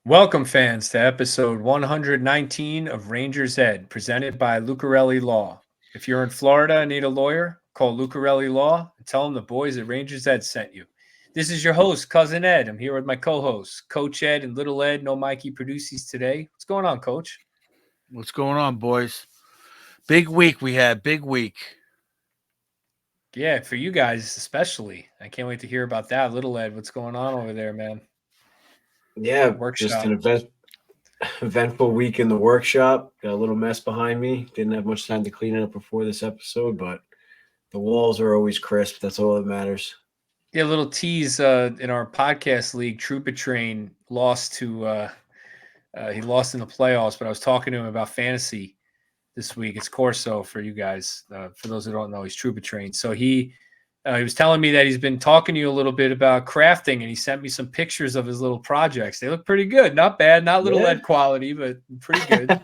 Welcome, fans, to episode 119 of Rangers Ed, presented by Lucarelli Law. If you're in Florida and need a lawyer, call Lucarelli Law and tell them the boys at Rangers Ed sent you. This is your host, Cousin Ed. I'm here with my co-hosts, Coach Ed and Little Ed. No Mikey Produces today. What's going on, Coach? What's going on, boys? Big week we had. Big week. Yeah, for you guys especially. I can't wait to hear about that. Little Ed, what's going on over there, man? Yeah, just Workshop. an eventful week in the workshop. Got a little mess behind me. Didn't have much time to clean it up before this episode, but the walls are always crisp. That's all that matters. Yeah, a little tease in our podcast league. Trooper Train lost to he lost in the playoffs, but I was talking to him about fantasy this week. It's Corso for you guys. For those who don't know, he's Trooper Train. So he was telling me that he's been talking to you a little bit about crafting, and he sent me some pictures of his little projects. They look pretty good. Not bad. Not little lead quality, but pretty good.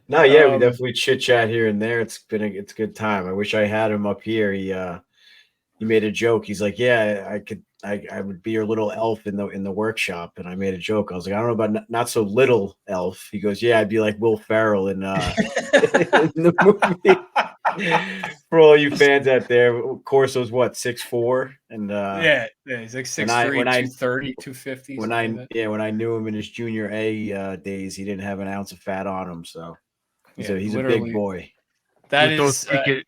No, yeah, we definitely chit chat here and there. It's a good time. I wish I had him up here. He made a joke. He's like, "Yeah, I would be your little elf in the workshop." And I made a joke. I was like, "I don't know about not so little elf." He goes, "Yeah, I'd be like Will Ferrell in the movie." For all you fans out there, Corso's what, 6'4", and yeah, he's like 6'3", 230, 250. When I knew him in his junior A days, he didn't have an ounce of fat on him. So he's a big boy. That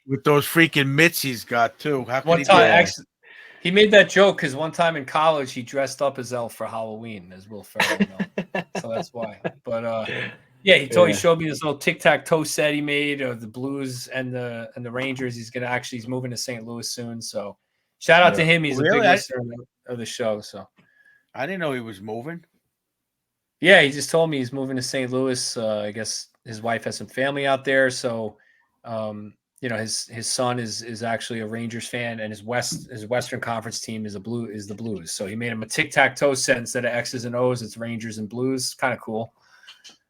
with those freaking mitts he's got too. How one time, actually, he made that joke because one time in college he dressed up as Elf for Halloween as Will Ferrell. So that's why. But yeah, he showed me this little tic-tac-toe set he made of the Blues and the Rangers. He's moving to St. Louis soon. So shout out to him. He's a big listener of the show. So I didn't know he was moving. Yeah, he just told me he's moving to St. Louis. I guess his wife has some family out there, so his son is actually a Rangers fan, and his Western Conference team is the Blues. So he made him a tic-tac-toe set instead of X's and O's. It's Rangers and Blues. Kind of cool.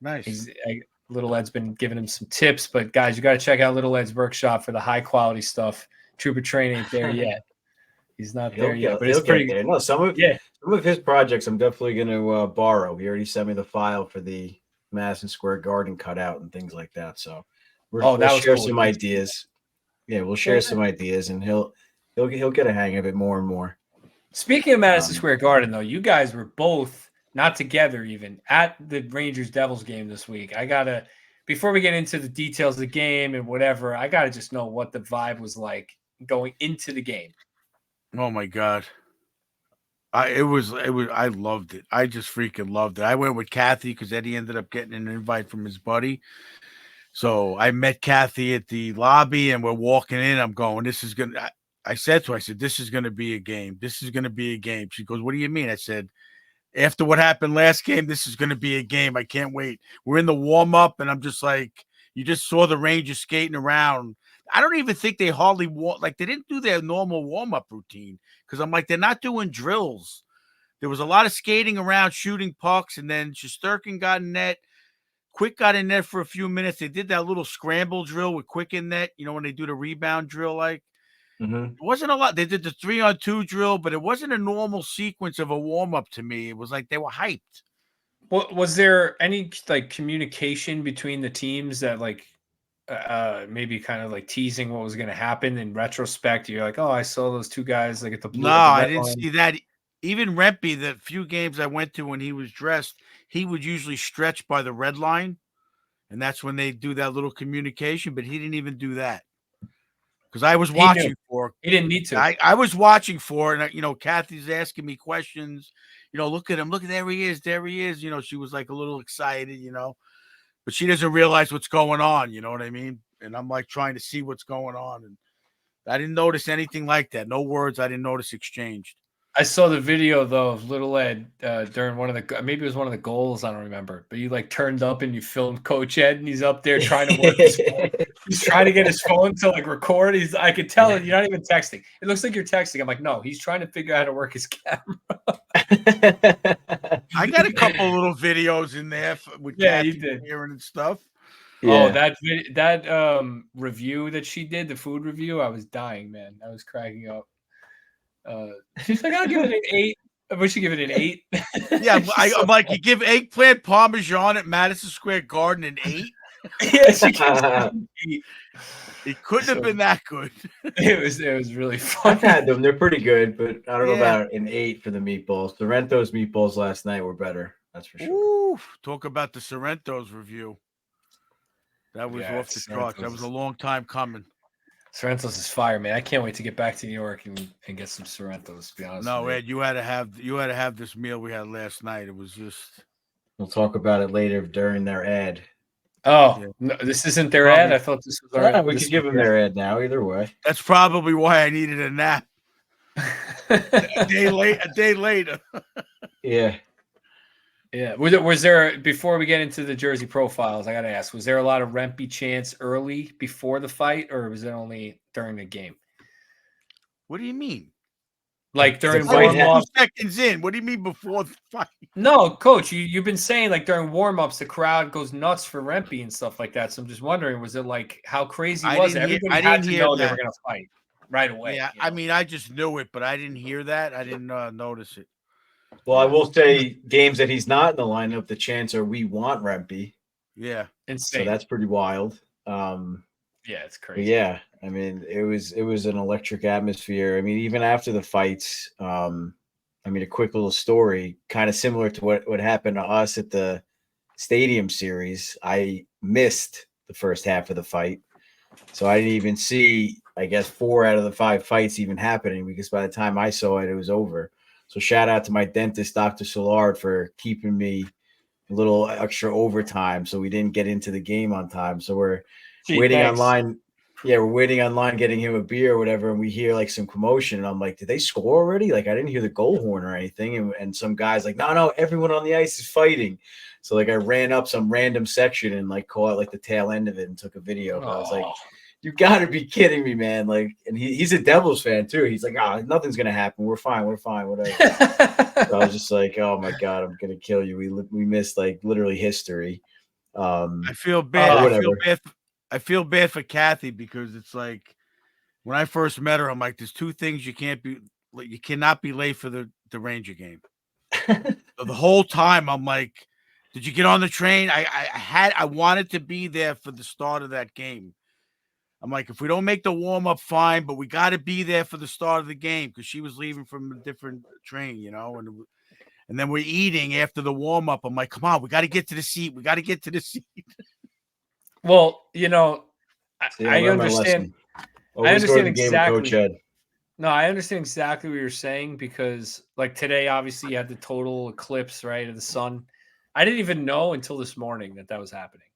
Nice. Little Ed's been giving him some tips, but guys, you got to check out Little Ed's workshop for the high quality stuff. Trooper Train ain't there yet. He's not there yet, but it's pretty good. No, some of his projects I'm definitely going to borrow. He already sent me the file for the Madison Square Garden cutout and things like that. So we'll share some ideas. Yeah, we'll share some ideas, and he'll get a hang of it more and more. Speaking of Madison Square Garden, though, you guys were both not together even at the Rangers Devils game this week. Before we get into the details of the game and whatever, I gotta just know what the vibe was like going into the game. Oh my God. I loved it. I just freaking loved it. I went with Kathy because Eddie ended up getting an invite from his buddy. So I met Kathy at the lobby and we're walking in. I'm going, I said to her, this is going to be a game. This is going to be a game. She goes, what do you mean? I said, after what happened last game, this is going to be a game. I can't wait. We're in the warm up and I'm just like, you just saw the Rangers skating around. I don't even think they hardly they didn't do their normal warm-up routine because I'm like, they're not doing drills. There was a lot of skating around, shooting pucks, and then Shesterkin got in net. Quick got in net for a few minutes. They did that little scramble drill with Quick in net, when they do the rebound drill, It wasn't a lot. They did the 3-on-2 drill, but it wasn't a normal sequence of a warm-up to me. It was like they were hyped. Well, was there any communication between the teams that maybe kind of teasing what was going to happen in retrospect? You're like, oh, I saw those two guys at the blue. No, I didn't see that. Even Rempe, the few games I went to when he was dressed, he would usually stretch by the red line, and that's when they do that little communication. But he didn't even do that because I was watching for. He didn't need to. I was watching for, and Kathy's asking me questions. Look at him. Look, there he is. There he is. She was like a little excited. But she doesn't realize what's going on. You know what I mean? And I'm like trying to see what's going on. And I didn't notice anything like that. No words I didn't notice exchanged. I saw the video though of Little Ed during maybe it was one of the goals. I don't remember, but you turned up and you filmed Coach Ed and he's up there trying to work his phone. He's trying to get his phone to record. I could tell it. You're not even texting. It looks like you're texting. I'm like, no, he's trying to figure out how to work his camera. I got a couple little videos in there with Kathy hearing and stuff. Yeah. Oh, that review that she did, the food review, I was dying, man. I was cracking up. She's like, I'll give it an 8. We should give it an 8. Yeah, I'm like, you give eggplant parmesan at Madison Square Garden an 8? Yeah, she gives it an 8. It couldn't have been that good. It was really fun. I've had them. They're pretty good, but I don't know Yeah. about an 8 for the meatballs. Sorrento's meatballs last night were better. That's for sure. Ooh, talk about the Sorrento's review. That was Yeah, off the charts. That was a long time coming. Sorrento's is fire, man. I can't wait to get back to New York and get some Sorrento's, to be honest. No, with Ed, you had to have this meal we had last night. It was just. We'll talk about it later during their ad. Oh, Yeah. no, this isn't their ad? I thought this was our Yeah, we could give them their ad now, either way. That's probably why I needed a nap. A day later. Yeah. Yeah. Was there, before we get into the jersey profiles, I got to ask, was there a lot of Rempe chants early before the fight, or was it only during the game? What do you mean? Like during fight warm-up? 2 seconds in. What do you mean before the fight? No, Coach, you've been saying like during warm-ups, the crowd goes nuts for Rempe and stuff like that. So I'm just wondering, was it like, how crazy was it? Everybody had to know they were going to fight right away. Yeah, I mean, I just knew it, but I didn't hear that. I didn't notice it. Well, I will say games that he's not in the lineup, the chants are "We want Rempe." Yeah, Insane. So that's pretty wild. Yeah, it's crazy. But yeah, I mean, it was an electric atmosphere. I mean, even after the fights, I mean, a quick little story, kind of similar to what happened to us at the Stadium Series. I missed the first half of the fight, so I didn't even see, I guess, 4 out of the 5 fights even happening, because by the time I saw it, it was over. So shout out to my dentist, Dr. Soulard, for keeping me a little extra overtime so we didn't get into the game on time. So we're waiting online. Yeah, we're waiting online, getting him a beer or whatever, and we hear like some commotion. And I'm like, did they score already? Like, I didn't hear the goal horn or anything. And some guy's like, no, everyone on the ice is fighting. So like I ran up some random section and like caught like the tail end of it and took a video. I was like, you got to be kidding me, man. Like, and he's a Devils fan too. He's like, nothing's going to happen. We're fine, whatever. So I was just like, oh my God, I'm going to kill you. We missed like literally history. I feel bad. I feel bad for Kathy, because it's like, when I first met her, I'm like, there's 2 things you cannot be late for the Ranger game. So the whole time I'm like, did you get on the train? I wanted to be there for the start of that game. I'm like, if we don't make the warm-up, fine, but we got to be there for the start of the game, because she was leaving from a different train, and then we're eating after the warm-up. I'm like, come on, we got to get to the seat. Well, I understand. I understand exactly. No, I understand exactly what you're saying, because like today, obviously you had the total eclipse, right, of the sun. I didn't even know until this morning that was happening.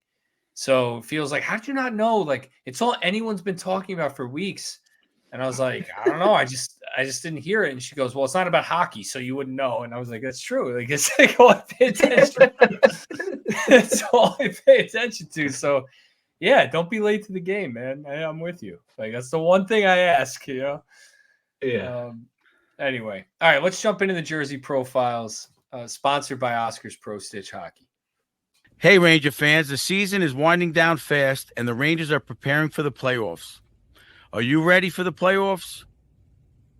So it feels like, how did you not know? Like, it's all anyone's been talking about for weeks. And I was like, I don't know. I just didn't hear it. And she goes, well, it's not about hockey, so you wouldn't know. And I was like, that's true. Like, it's like all I pay attention. That's all I pay attention to. So yeah, don't be late to the game, man. I'm with you. Like, that's the one thing I ask, Yeah. Anyway, all right, let's jump into the jersey profiles. Sponsored by Oscar's Pro Stitch Hockey. Hey, Ranger fans, the season is winding down fast, and the Rangers are preparing for the playoffs. Are you ready for the playoffs?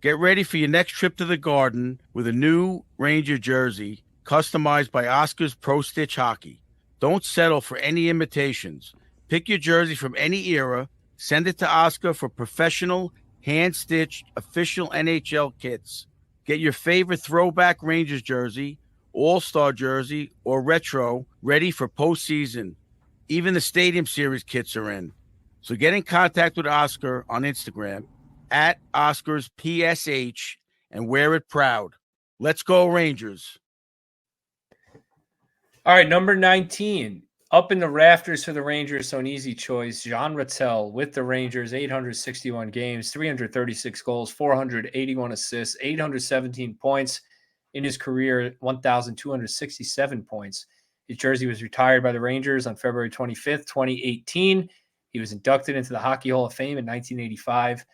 Get ready for your next trip to the Garden with a new Ranger jersey customized by Oscar's Pro Stitch Hockey. Don't settle for any imitations. Pick your jersey from any era, send it to Oscar for professional, hand-stitched, official NHL kits. Get your favorite throwback Rangers jersey, all-star jersey, or retro ready for postseason. Even the Stadium Series kits are in. So get in contact with Oscar on Instagram at OscarsPSH and wear it proud. Let's go, Rangers. All right, number 19. Up in the rafters for the Rangers, so an easy choice. Jean Rattel with the Rangers, 861 games, 336 goals, 481 assists, 817 points in his career, 1,267 points. His jersey was retired by the Rangers on February 25th, 2018. He was inducted into the Hockey Hall of Fame in 1985.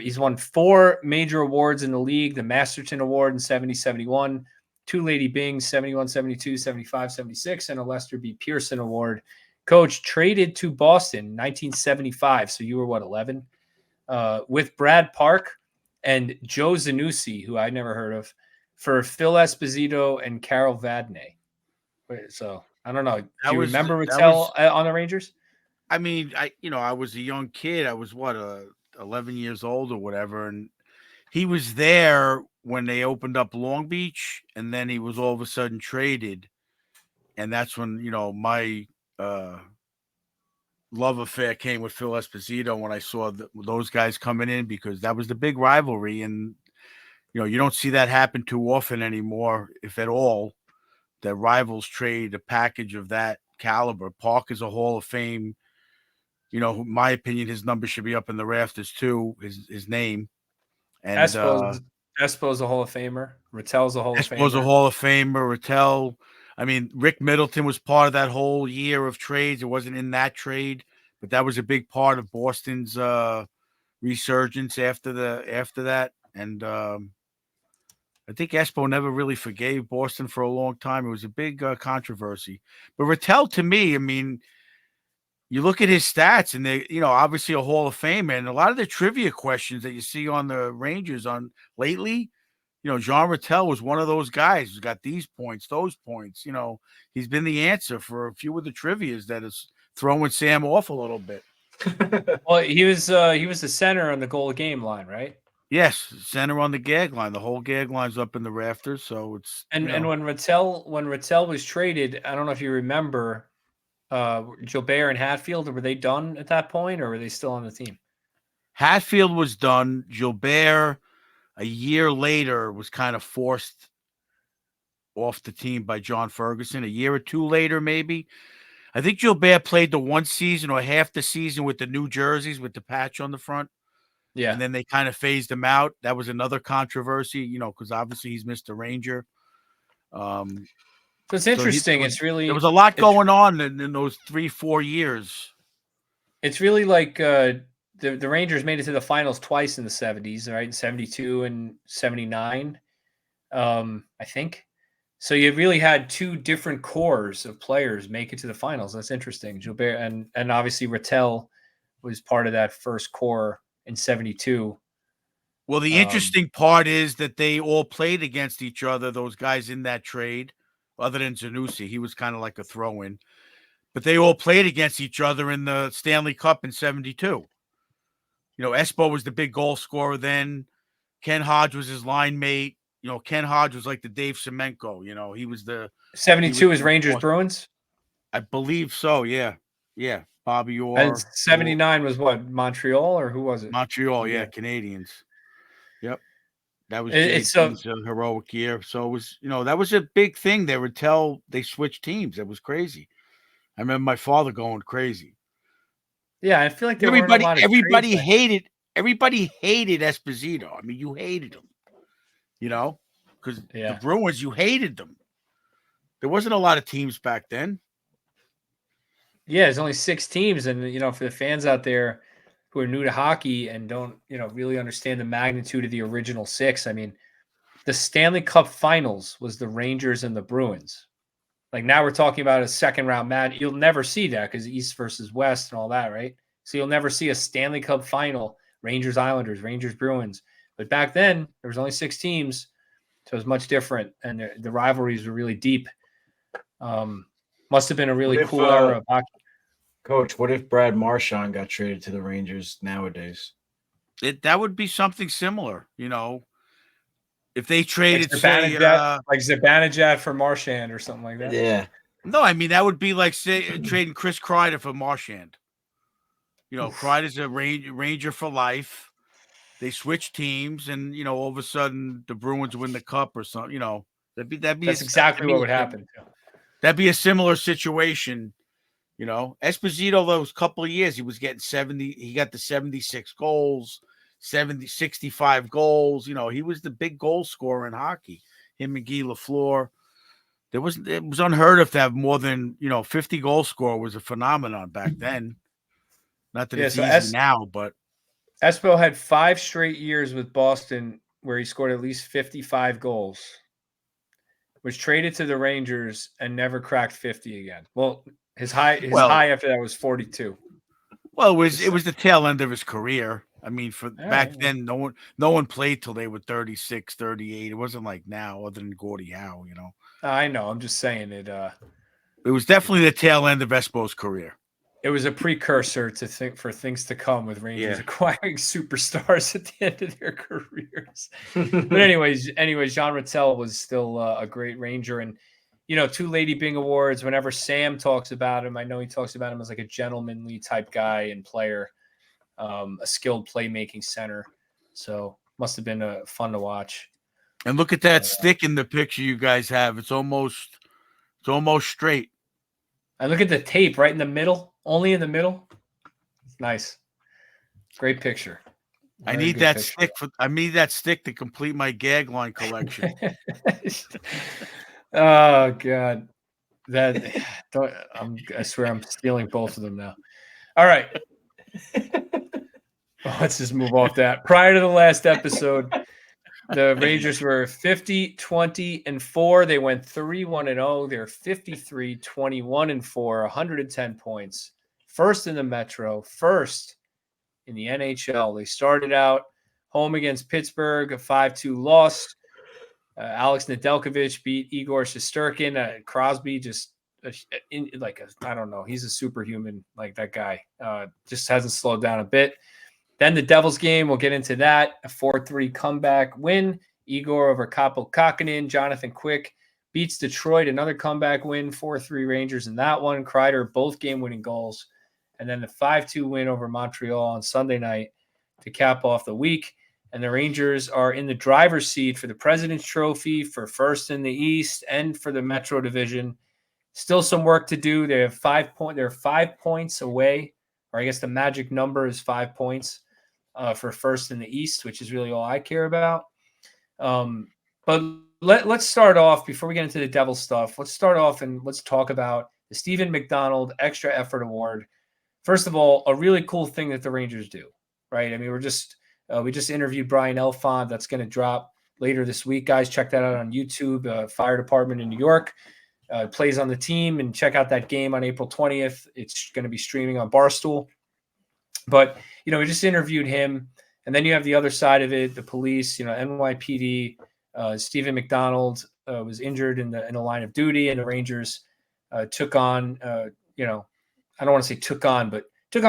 He's won 4 major awards in the league, the Masterton Award in 70-71, 2 Lady Bings, 71-72, 75-76, and a Lester B. Pearson Award. Coach, traded to Boston in 1975, so you were, 11? With Brad Park and Joe Zanussi, who I never heard of, for Phil Esposito and Carol Vadnais. So I don't know. Do you remember Rattel on the Rangers? I mean, I was a young kid. I was 11 years old or whatever, and he was there when they opened up Long Beach, and then he was all of a sudden traded, and that's when my love affair came with Phil Esposito when I saw those guys coming in, because that was the big rivalry, and you don't see that happen too often anymore, if at all, that rivals trade a package of that caliber. Park is a Hall of Fame. In my opinion, his number should be up in the rafters too. His name, and Espo's a Hall of Famer. Rattel's a Hall of Famer. Espo's a Hall of Famer. Rattel. I mean, Rick Middleton was part of that whole year of trades. It wasn't in that trade, but that was a big part of Boston's resurgence after that. And I think Espo never really forgave Boston for a long time. It was a big controversy. But Rattel, to me, I mean, you look at his stats, and they, obviously a Hall of Fame, and a lot of the trivia questions that you see on the Rangers on lately, Jean Rattel was one of those guys who's got these points, those points. He's been the answer for a few of the trivias that is throwing Sam off a little bit. Well, he was the center on the goal game line, right? Yes, center on the gag line. The whole gag line's up in the rafters, so it's and when Rattel was traded, I don't know if you remember, Gilbert and Hatfield, were they done at that point, or were they still on the team? Hatfield was done. Gilbert, a year later, was kind of forced off the team by John Ferguson. A year or two later, maybe. I think Gilbert played the one season or half the season with the New Jerseys with the patch on the front. Yeah. And then they kind of phased him out. That was another controversy, because obviously he's Mr. Ranger. So it's interesting. There was a lot going on in those 3-4 years. It's really like the Rangers made it to the finals twice in the 70s, right? In 72 and 79, I think. So you really had two different cores of players make it to the finals. That's interesting. Gilbert and obviously Rattel was part of that first core in 72. Well, the interesting part is that they all played against each other, those guys in that trade, other than Zanussi. He was kind of like a throw-in. But they all played against each other in the Stanley Cup in 72. Espo was the big goal scorer then. Ken Hodge was his line mate. Ken Hodge was like the Dave Semenko. He was the 72 is Rangers Bruins? I believe so, yeah. Yeah. Bobby Orr. And 79 was what, Montreal, or who was it? Montreal, yeah, Canadians. Yep. That was JT's heroic year. So it was, that was a big thing. They would tell they switched teams. It was crazy. I remember my father going crazy. Yeah, I feel like everybody hated Esposito. I mean, you hated him. Because the Bruins, you hated them. There wasn't a lot of teams back then. Yeah, there's only 6 teams, and for the fans out there who are new to hockey and don't really understand the magnitude of the original 6, I mean, the Stanley Cup Finals was the Rangers and the Bruins. Like, now we're talking about a second round match. You'll never see that because East versus West and all that, right? So you'll never see a Stanley Cup Final, Rangers Islanders, Rangers Bruins. But back then there was only 6 teams, so it was much different, and the rivalries were really deep. Must have been a really cool era of hockey. Coach, what if Brad Marchand got traded to the Rangers nowadays? That would be something similar, if they traded, like Zibanejad for Marchand or something like that. Yeah. No, I mean, that would be like trading Chris Kreider for Marchand. Kreider's a Ranger for life. They switch teams, and all of a sudden the Bruins win the cup or something. That's exactly what would happen. That'd be a similar situation. Esposito, those couple of years, he was getting 70. He got the 76 goals, 65 goals. He was the big goal scorer in hockey. Him and Guy Lafleur. It was unheard of to have more than 50 goal scorer was a phenomenon back then. Not that it's easy now, but Espo had 5 straight years with Boston where he scored at least 55 goals. Was traded to the Rangers and never cracked 50 again. Well, his high after that was 42. Well, it was the tail end of his career. I mean, for All back right. then, no one played till they were 36, 38. It wasn't like now, other than Gordie Howe, you know. I know. I'm just saying it. It was definitely the tail end of Espo's career. It was a precursor to for things to come with Rangers Yeah. acquiring superstars at the end of their careers. But anyways, Jean Rattel was still a great Ranger, and two Lady Byng awards. Whenever Sam talks about him, I know he talks about him as like a gentlemanly type guy and player, a skilled playmaking center. So must have been fun to watch. And look at that stick in the picture you guys have. It's almost straight. I look at the tape right in the middle, only in the middle. It's nice. Great picture. I need that stick to complete my gag line collection. Oh God, I swear I'm stealing both of them now. All right, let's just move off that. Prior to the last episode, the Rangers were 50-20-4. They went 3-1-0. They're 53-21-4, 110 points. First in the Metro, first in the NHL. They started out home against Pittsburgh, a 5-2 loss. Alex Nedeljkovic beat Igor Shesterkin. Crosby just I don't know. He's a superhuman, like that guy. Just hasn't slowed down a bit. Then the Devils game, we'll get into that. A 4-3 comeback win. Igor over Kaapo Kähkönen. Jonathan Quick beats Detroit. Another comeback win. 4-3 Rangers in that one. Kreider, both game-winning goals. And then the 5-2 win over Montreal on Sunday night to cap off the week. And the Rangers are in the driver's seat for the President's Trophy, for first in the East, and for the Metro Division. Still some work to do. They have 5 points. They're 5 points away, or I guess the magic number is 5 points for first in the East, which is really all I care about. But let's start off, before we get into the Devil stuff, let's start off and let's talk about the Stephen MacDonald Extra Effort Award. First of all, a really cool thing that the Rangers do, right? I mean, we just interviewed Brian Elfont. That's going to drop later this week, guys. Check that out on YouTube. Fire Department in New York plays on the team, and check out that game on April 20th. It's going to be streaming on Barstool. But we just interviewed him, and then you have the other side of it, the police. NYPD. Stephen MacDonald was injured in the line of duty, and the Rangers took on. I don't want to say took on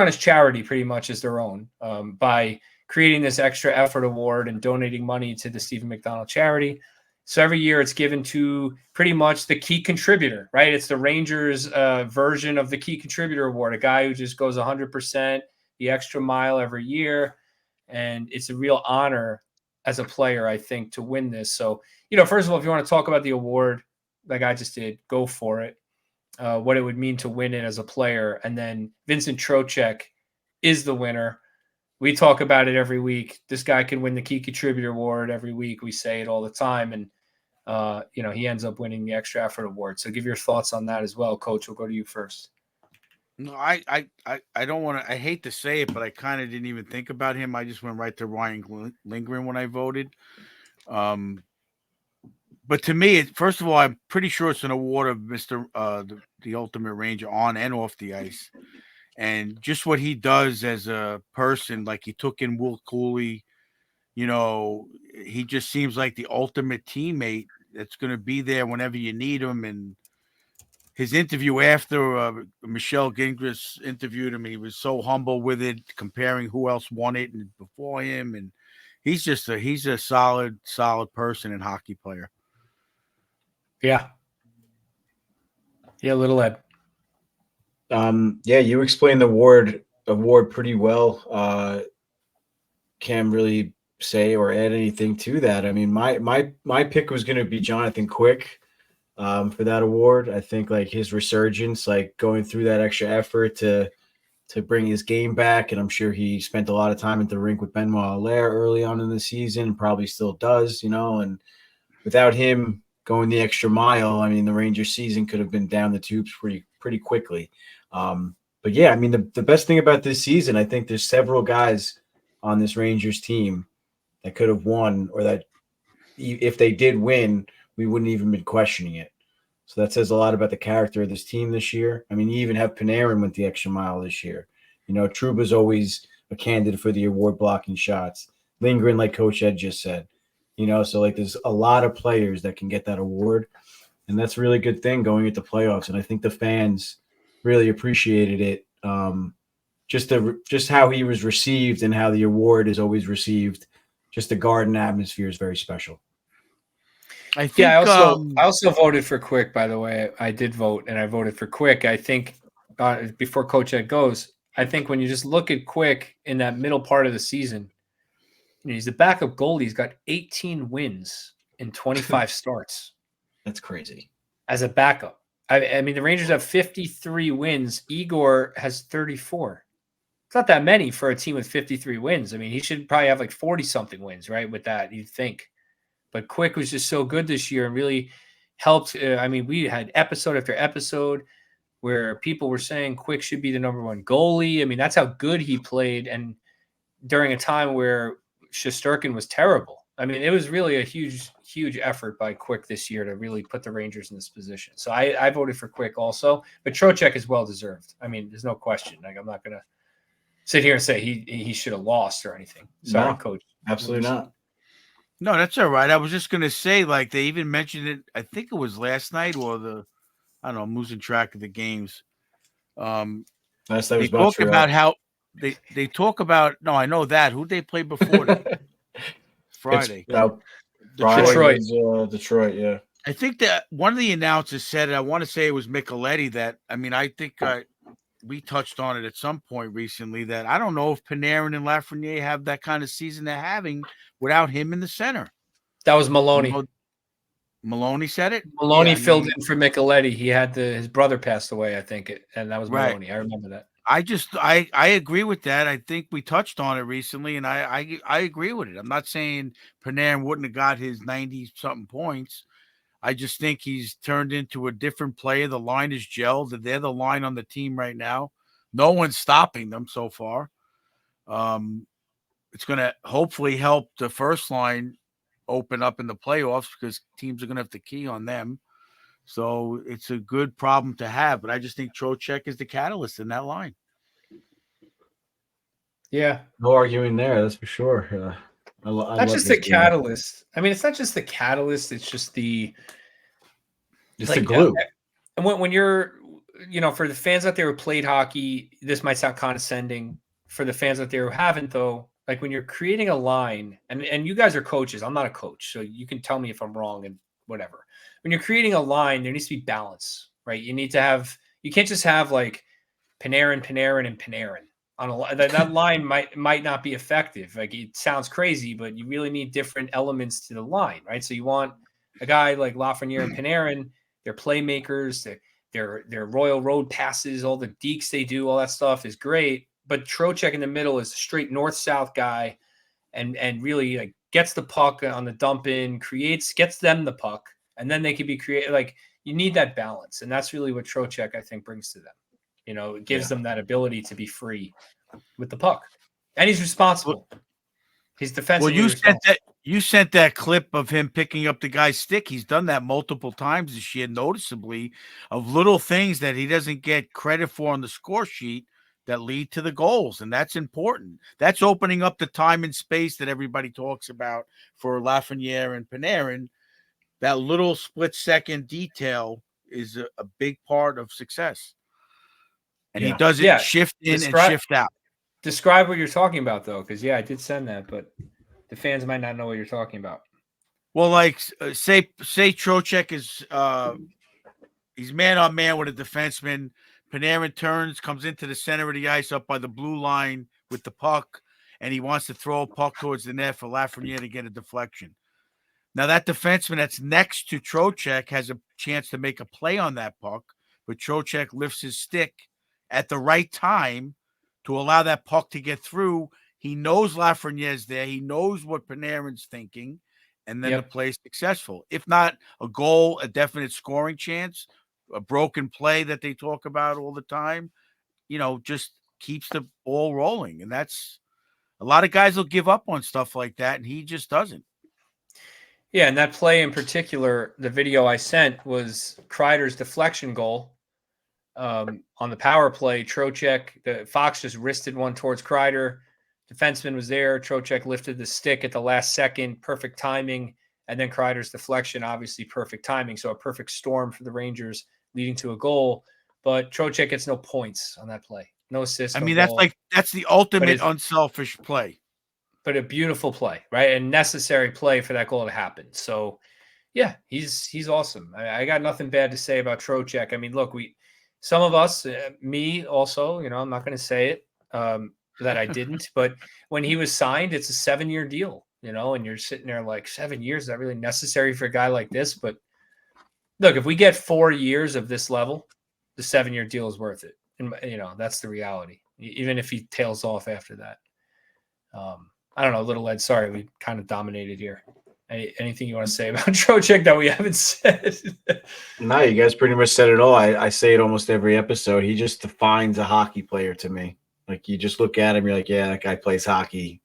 his charity pretty much as their own by creating this Extra Effort Award and donating money to the Stephen MacDonald charity. So every year it's given to pretty much the key contributor, right? It's the Rangers version of the key contributor award, a guy who just goes 100%, the extra mile every year. And it's a real honor as a player, I think, to win this. So, first of all, if you want to talk about the award, like I just did, go for it. What it would mean to win it as a player. And then Vincent Trocheck is the winner. We talk about it every week. This guy can win the key contributor award every week. We say it all the time. And, he ends up winning the Extra Effort Award. So give your thoughts on that as well. Coach, we'll go to you first. No, I don't want to. I hate to say it, but I kind of didn't even think about him. I just went right to Ryan Lindgren when I voted. But to me, first of all, I'm pretty sure it's an award of Mr. The Ultimate Ranger on and off the ice, and just what he does as a person. Like, he took in Will Cooley. He just seems like the ultimate teammate that's going to be there whenever you need him. And his interview after Michelle Gingras interviewed him, he was so humble with it, comparing who else won it and before him. And he's a solid person and hockey player. Yeah. Yeah, Little Ed. You explained the award pretty well. Can't really say or add anything to that. I mean, my pick was going to be Jonathan Quick for that award. I think like his resurgence, like going through that extra effort to bring his game back, and I'm sure he spent a lot of time at the rink with Benoit Allaire early on in the season, and probably still does, and without him going the extra mile, I mean, the Rangers season could have been down the tubes pretty quickly. But yeah, I mean, the best thing about this season, I think there's several guys on this Rangers team that could have won, or that if they did win, we wouldn't even been questioning it. So that says a lot about the character of this team this year. I mean, you even have Panarin went the extra mile this year. Trouba's always a candidate for the award blocking shots, Lindgren, like Coach Ed just said. So like there's a lot of players that can get that award, and that's a really good thing going into playoffs. And I think the fans really appreciated it. Just how he was received and how the award is always received. Just the Garden atmosphere is very special. I think. I also voted for Quick. By the way, I did vote, and I voted for Quick. I think before Coach Ed goes, I think when you just look at Quick in that middle part of the season, he's the backup goalie. He's got 18 wins in 25 starts. That's crazy. As a backup. I mean, the Rangers have 53 wins. Igor has 34. It's not that many for a team with 53 wins. I mean, he should probably have like 40-something wins, right, with that, you'd think. But Quick was just so good this year and really helped. I mean, we had episode after episode where people were saying Quick should be the number one goalie. I mean, that's how good he played. And during a time where Shesterkin was terrible. I mean, it was really a huge, huge effort by Quick this year to really put the Rangers in this position. So I voted for Quick also, but Trocheck is well-deserved. I mean, there's no question. Like, I'm not going to sit here and say he should have lost or anything. Sorry, Coach. Absolutely not. No, that's all right. I was just going to say, like, they even mentioned it, I think it was last night or I don't know, I'm losing track of the games. They talk about how they talk about, no, I know that. Who'd they play before that? Friday. Detroit, yeah. I think that one of the announcers said it. I want to say it was Micheletti that, I mean, I think we touched on it at some point recently that I don't know if Panarin and Lafreniere have that kind of season they're having without him in the center. That was Maloney. Maloney said it? Maloney filled in for Micheletti. He had his brother passed away, I think, and that was Maloney. Right. I remember that. I agree with that. I think we touched on it recently, and I agree with it. I'm not saying Panarin wouldn't have got his 90-something points. I just think he's turned into a different player. The line is gelled. They're the line on the team right now. No one's stopping them so far. It's going to hopefully help the first line open up in the playoffs because teams are going to have to key on them. So it's a good problem to have. But I just think Trocheck is the catalyst in that line. Yeah. No arguing there. That's for sure. Not just the catalyst. I mean, it's not just the catalyst. It's just the glue. And when you're, for the fans out there who played hockey, this might sound condescending. For the fans out there who haven't, though, like when you're creating a line, and you guys are coaches. I'm not a coach, so you can tell me if I'm wrong and whatever. When you're creating a line, there needs to be balance, right? You can't just have like Panarin, and Panarin. That line might not be effective. Like, it sounds crazy, but you really need different elements to the line, right? So you want a guy like Lafreniere and Panarin, they're playmakers, their Royal Road passes, all the dekes they do, all that stuff is great. But Trocheck in the middle is a straight north-south guy and really like gets the puck on the dump in, gets them the puck, and then they can be creative. Like, you need that balance, and that's really what Trocheck, I think, brings to them. It gives them that ability to be free with the puck, and he's responsible. He's defensively responsible. You sent that clip of him picking up the guy's stick. He's done that multiple times this year, noticeably, of little things that he doesn't get credit for on the score sheet that lead to the goals, and that's important. That's opening up the time and space that everybody talks about for Lafreniere and Panarin. That little split-second detail is a big part of success. And he does it shift in and shift out. Describe what you're talking about, though, because, I did send that, but the fans might not know what you're talking about. Well, like, say Trocheck is he's man-on-man with a defenseman. Panarin turns, comes into the center of the ice up by the blue line with the puck, and he wants to throw a puck towards the net for Lafreniere to get a deflection. Now, that defenseman that's next to Trocheck has a chance to make a play on that puck, but Trocheck lifts his stick at the right time to allow that puck to get through. He knows Lafreniere's there. He knows what Panarin's thinking, and then the play's successful. If not a goal, a definite scoring chance, a broken play that they talk about all the time, just keeps the ball rolling. And that's a lot of guys will give up on stuff like that, and he just doesn't. Yeah, and that play in particular, the video I sent was Kreider's deflection goal on the power play. Trocheck, Fox just wristed one towards Kreider. defenseman was there. Trocheck lifted the stick at the last second, perfect timing. And then Kreider's deflection, obviously perfect timing. So a perfect storm for the Rangers leading to a goal. But Trocheck gets no points on that play. No assist. I no mean, goal. that's the ultimate unselfish play. But a beautiful play, right? And necessary play for that goal to happen. So, yeah, he's awesome. I got nothing bad to say about Trocheck. I mean, look, some of us, me also, I'm not going to say it that I didn't, but when he was signed, it's a 7-year deal, and you're sitting there like 7 years, is that really necessary for a guy like this? But look, if we get 4 years of this level, the 7-year deal is worth it. And, that's the reality, even if he tails off after that. I don't know, Little Ed, sorry, we kind of dominated here. Anything you want to say about Trocheck that we haven't said? No, you guys pretty much said it all. I say it almost every episode. He just defines a hockey player to me. Like, you just look at him, you're like, yeah, that guy plays hockey.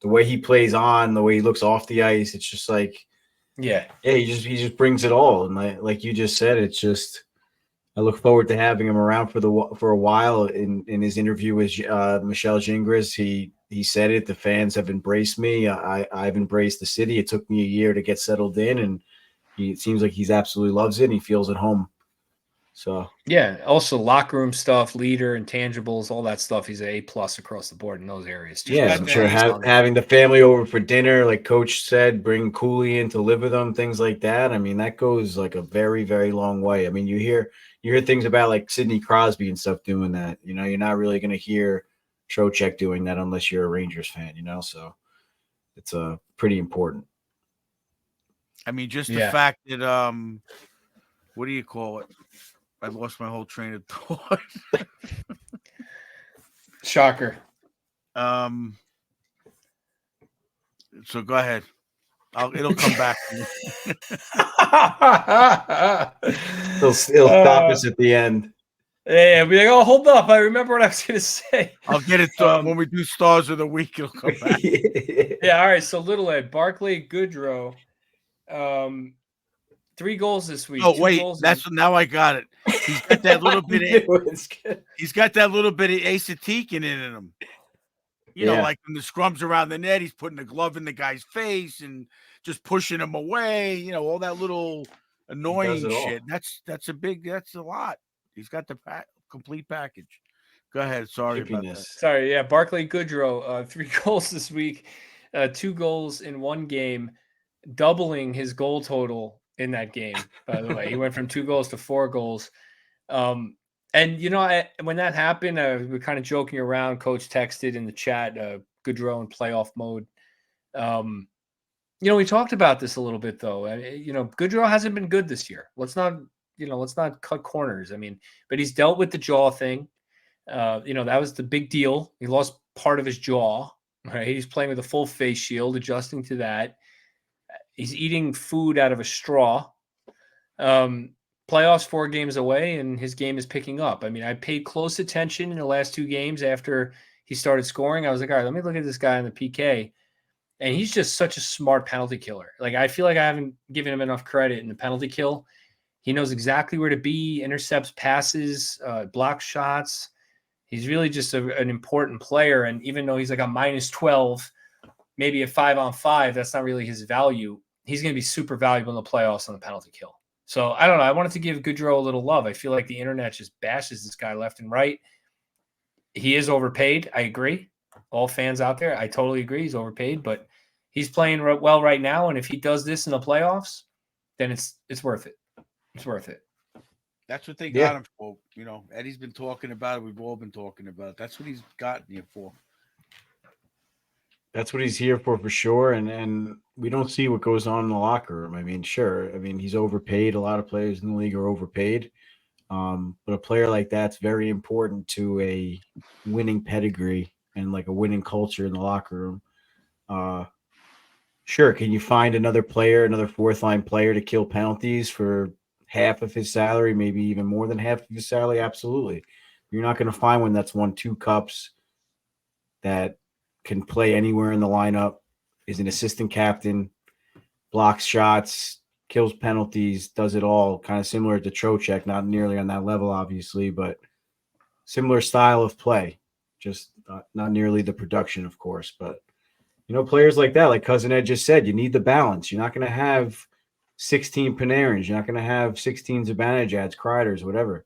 The way he plays on, the way he looks off the ice, it's just like, yeah, he just brings it all. And like you just said, it's just, I look forward to having him around for a while. In his interview with Michelle Gingras, he said it. The fans have embraced me. I've embraced the city. It took me a year to get settled in, and it seems like he's absolutely loves it. And he feels at home. So yeah, also locker room stuff, leader, intangibles, all that stuff. He's an A+ across the board in those areas. I'm sure having the family over for dinner, like Coach said, bring Cooley in to live with them, things like that. I mean, that goes like a very, very long way. I mean, you hear things about like Sidney Crosby and stuff doing that. You're not really going to hear Trocheck doing that unless you're a Rangers fan. So it's pretty important. I mean, just the fact that what do you call it? I lost my whole train of thought. Shocker. So go ahead. It'll come back to me. It'll stop us at the end. Yeah, be like, oh, hold up. I remember what I was going to say. I'll get it when we do Stars of the Week. It'll come back. Yeah, all right. So, Little Ed, Barclay Goodrow, 3 goals this week. Oh, wait. Now I got it. He's got that little bit of he's got that little bit of Ace of Tekin in him. Like when the scrums around the net, he's putting a glove in the guy's face and just pushing him away. All that little annoying shit. That's a lot. He's got the complete package. Go ahead. Sorry about that. Sorry. Yeah. Barclay Goodrow, 3 goals this week, 2 goals in 1 game, doubling his goal total in that game. By the way, he went from 2 goals to 4 goals. And when that happened, we were kind of joking around. Coach texted in the chat, Goodrow in playoff mode. We talked about this a little bit though. Goodrow hasn't been good this year. Let's not cut corners. I mean, but he's dealt with the jaw thing. That was the big deal. He lost part of his jaw, right? He's playing with a full face shield, adjusting to that. He's eating food out of a straw. Playoffs 4 games away, and his game is picking up. I mean, I paid close attention in the last 2 games after he started scoring. I was like, all right, let me look at this guy on the PK. And he's just such a smart penalty killer. Like, I feel like I haven't given him enough credit in the penalty kill. He knows exactly where to be, intercepts passes, blocks shots. He's really just an important player. And even though he's like a -12, maybe a 5-on-5, that's not really his value. He's going to be super valuable in the playoffs on the penalty kill. So I don't know. I wanted to give Goodrow a little love. I feel like the internet just bashes this guy left and right. He is overpaid. I agree. All fans out there, I totally agree. He's overpaid, but he's playing well right now. And if he does this in the playoffs, then it's worth it. It's worth it. That's what they got him for. Eddie's been talking about it. We've all been talking about it. That's what he's gotten here for. That's what he's here for sure. And we don't see what goes on in the locker room. I mean, sure. I mean, he's overpaid. A lot of players in the league are overpaid. But a player like that's very important to a winning pedigree and like a winning culture in the locker room. Sure. Can you find another player, another 4th-line player to kill penalties for half of his salary, maybe even more than half of his salary? Absolutely. You're not going to find one that's won 2 cups, that can play anywhere in the lineup, is an assistant captain, blocks shots, kills penalties, does it all, kind of similar to Trocheck, not nearly on that level, obviously, but similar style of play. just not nearly the production, of course. But players like that, like Cousin Ed just said, you need the balance. You're not going to have 16 Panarins. You're not going to have 16 Zibanejads, Kreiders, whatever.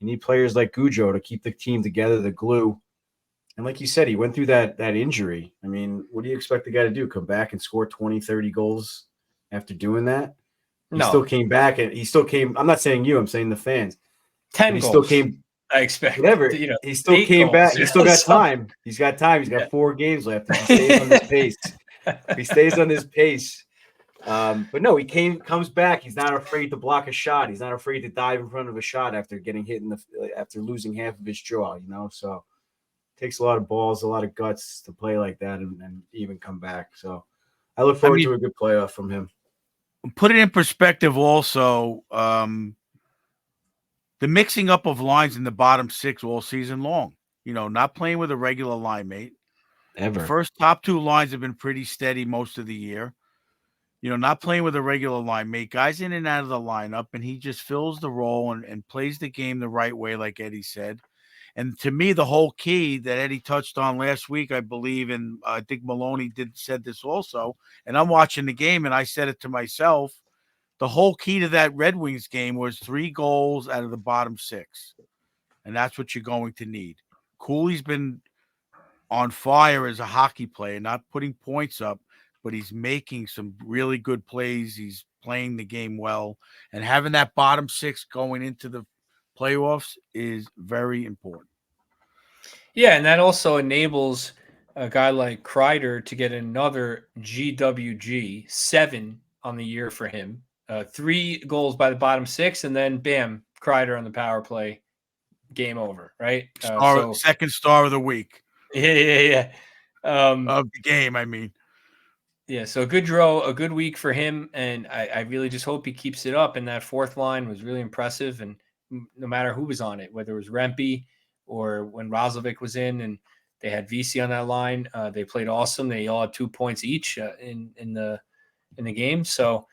You need players like Goodrow to keep the team together, the glue. And like you said, he went through that injury. I mean, what do you expect the guy to do? Come back and score 20, 30 goals after doing that? He still came back, and he still came. I'm not saying you. I'm saying the fans. 10 he goals. Still came. I expect. Whatever. He still came goals, back. He still got time. He's got time. He's got 4 games left. If he stays on this pace. If he stays on this pace. But no, he comes back. He's not afraid to block a shot. He's not afraid to dive in front of a shot after getting hit after losing half of his jaw. So it takes a lot of balls, a lot of guts to play like that and even come back. So I look forward to a good playoff from him. Put it in perspective also, the mixing up of lines in the bottom 6 all season long, not playing with a regular line mate. Ever. The first top 2 lines have been pretty steady most of the year. Not playing with a regular line mate, guys in and out of the lineup, and he just fills the role and plays the game the right way, like Eddie said. And to me, the whole key that Eddie touched on last week, I believe, and I think Maloney said this also, and I'm watching the game, and I said it to myself, the whole key to that Red Wings game was 3 goals out of the bottom 6. And that's what you're going to need. Cooley's been on fire as a hockey player, not putting points up, but he's making some really good plays. He's playing the game well. And having that bottom 6 going into the playoffs is very important. Yeah, and that also enables a guy like Kreider to get another GWG, 7 on the year for him. 3 goals by the bottom 6, and then bam, Kreider on the power play. Game over, right? Second star of the week. Yeah. Of the game, I mean. Yeah, so Goodrow, a good week for him, and I really just hope he keeps it up. And that fourth line was really impressive, and no matter who was on it, whether it was Rempe or when Razovic was in, and they had VC on that line, they played awesome. They all had 2 points each in the game. So,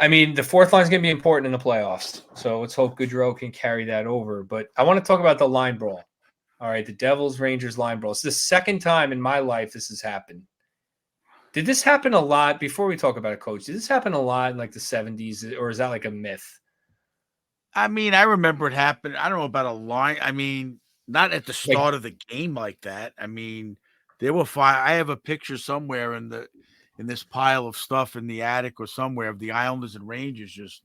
I mean, the fourth line is going to be important in the playoffs. So let's hope Goodrow can carry that over. But I want to talk about the line brawl. All right, the Devils-Rangers line brawl. It's the second time in my life this has happened. Did this happen a lot? Before we talk about it, Coach, did this happen a lot in like the 70s, or is that like a myth? I mean, I remember it happened. I don't know about a line. I mean, not at the start of the game like that. I mean, there were 5. I have a picture somewhere in this pile of stuff in the attic or somewhere of the Islanders and Rangers just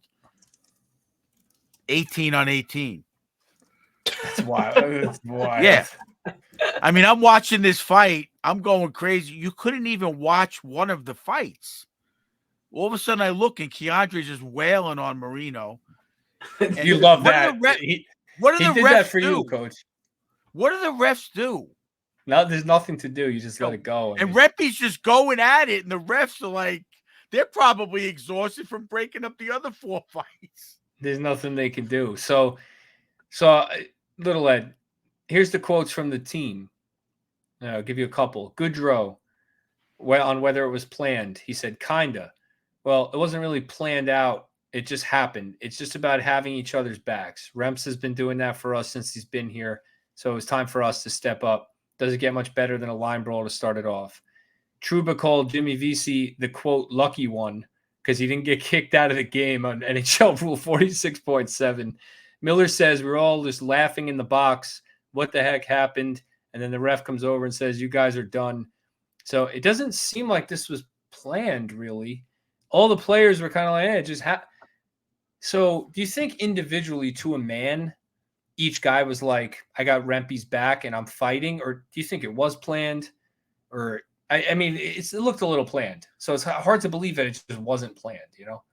18 on 18. That's wild. That's wild. Yeah. I mean, I'm watching this fight. I'm going crazy. You couldn't even watch one of the fights. All of a sudden I look and Keandre's just wailing on Marino. And you love that. What do the refs that for do? You, Coach. What do the refs do? No, there's nothing to do. You just let it go. And Rempe's just going at it, and the refs are like, they're probably exhausted from breaking up the other 4 fights. There's nothing they can do. So Little Ed, here's the quotes from the team. I'll give you a couple. Goodrow, on whether it was planned. He said, kinda. Well, it wasn't really planned out. It just happened. It's just about having each other's backs. Remps has been doing that for us since he's been here. So it was time for us to step up. Doesn't get much better than a line brawl to start it off. Trouba called Jimmy Vesey the, quote, lucky one because he didn't get kicked out of the game on NHL Rule 46.7. Miller says we're all just laughing in the box. What the heck happened? And then the ref comes over and says, you guys are done. So it doesn't seem like this was planned, really. All the players were kind of like, it just happened. So do you think individually to a man, each guy was like, I got Rempe's back and I'm fighting? Or do you think it was planned? Or, I mean, it looked a little planned. So it's hard to believe that it just wasn't planned, you know?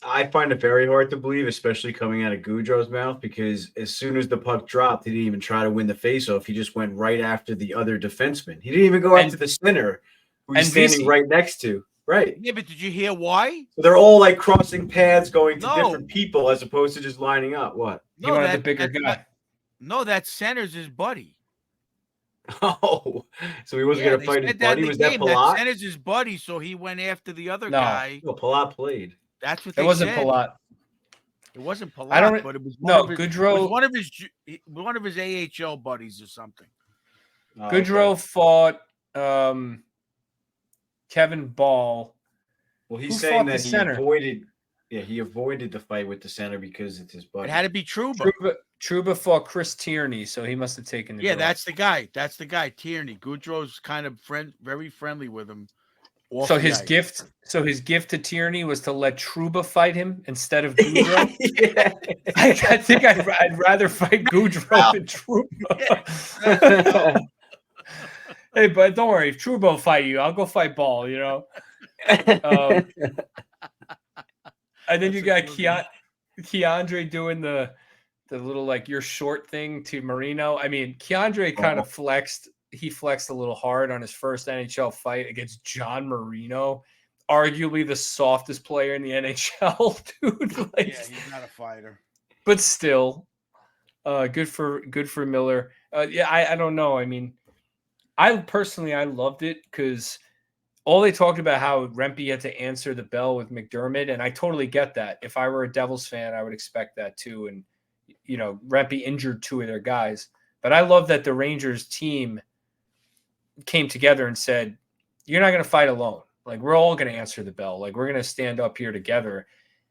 I find it very hard to believe, especially coming out of Goudreau's mouth, because as soon as the puck dropped, he didn't even try to win the faceoff. He just went right after the other defenseman. He didn't even go after the center, who he's standing right next to. Right. Yeah, but did you hear why? So they're all like crossing paths, going to different people as opposed to just lining up. What? He wanted the bigger guy. No, that center's his buddy. Oh, so he wasn't going to fight his buddy? Was that Palat? That center's his buddy, so he went after the other guy. No, Palat played. That's what they said. It wasn't Palat. It wasn't Palat, but it was Goodrow. It was one of his AHL buddies or something. Goodrow fought Kevin Ball. Well, he's Who saying fought the that he center? avoided the fight with the center because it's his buddy. It had to be Trouba. Trouba fought Chris Tierney, so he must have taken the Yeah, draw. that's the guy. That's the guy, Tierney. Goodrow's kind of very friendly with him. So his gift to Tierney was to let Trouba fight him instead of Goodrow. Yeah. I think I'd rather fight Goodrow than Trouba. Hey, but don't worry. If Trouba will fight you, I'll go fight Ball. You know. And then you got Keandre doing the little like you're short thing to Marino. I mean, Keandre kind of flexed. He flexed a little hard on his first NHL fight against John Marino, arguably the softest player in the NHL, dude. Like, yeah, he's not a fighter. But still, good for Miller. I don't know. I mean, I loved it because all they talked about how Rempe had to answer the bell with McDermott, and I totally get that. If I were a Devils fan, I would expect that too. And Rempe injured two of their guys, but I love that the Rangers team came together and said, "You're not going to fight alone. Like we're all going to answer the bell. Like we're going to stand up here together."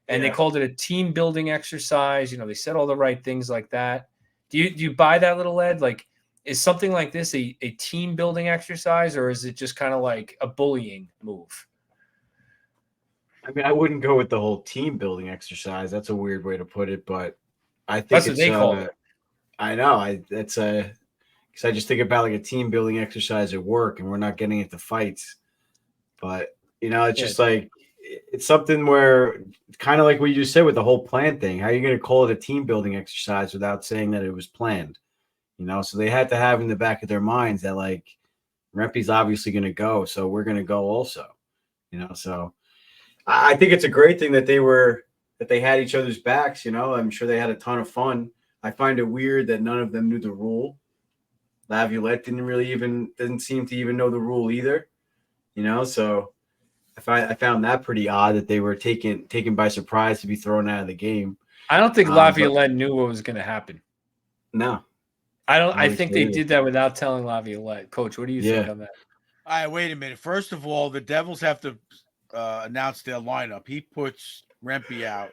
And they called it a team building exercise. They said all the right things like that. Do you buy that, little Ed? Like, is something like this a team building exercise, or is it just kind of like a bullying move? I mean, I wouldn't go with the whole team building exercise. That's a weird way to put it, but I think that's what they call it. I know. Because I just think about like a team building exercise at work, and we're not getting into fights. But it's just like it's something where kind of like what you just said with the whole plan thing. How are you going to call it a team building exercise without saying that it was planned? So they had to have in the back of their minds that like Rempe's obviously going to go, so we're going to go also. So I think it's a great thing that they had each other's backs. I'm sure they had a ton of fun. I find it weird that none of them knew the rule. Laviolette didn't seem to even know the rule either. So I found that pretty odd that they were taken by surprise to be thrown out of the game. I don't think Laviolette knew what was going to happen. No. I think they did that without telling Laviolette. Coach, what do you think on that? All right, wait a minute. First of all, the Devils have to announce their lineup. He puts Rempe out.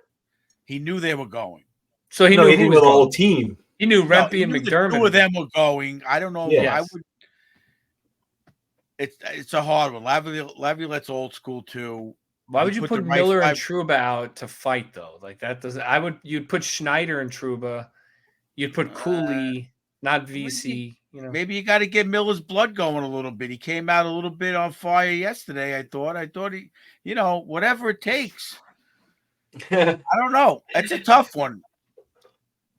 He knew they were going. So he knew who was the whole team. He knew Rempe and McDermott. Two of them were going. I don't know. Yes. I would. It's a hard one. Laviolette's old school too. Why would you put Miller and Trouba out to fight though? Like that doesn't. You'd put Schneider and Trouba. You'd put Cooley, not VC. Maybe you got to get Miller's blood going a little bit. He came out a little bit on fire yesterday. I thought he, whatever it takes. I don't know. It's a tough one.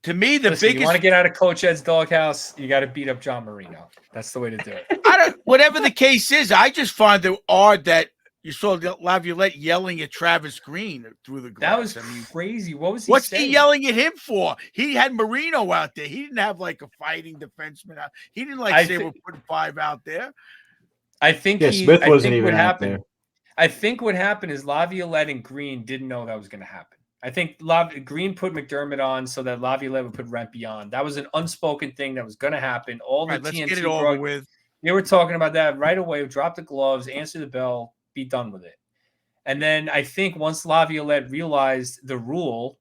To me, the biggest. You want to get out of Coach Ed's doghouse, you got to beat up John Marino. That's the way to do it. Whatever the case is, I just find it odd that you saw Laviolette yelling at Travis Green through the glass. That was crazy. What was he What's saying? he yelling at him for? He had Marino out there. He didn't have like a fighting defenseman out. He didn't say we're putting 5 out there. I think Smith wasn't even out there. I think what happened is Laviolette and Green didn't know that was going to happen. I think Green put McDermott on so that Laviolette would put Rempe on. That was an unspoken thing that was going to happen. Let's get it over with. They were talking about that right away. Drop the gloves, answer the bell, be done with it. And then I think once Laviolette realized the rule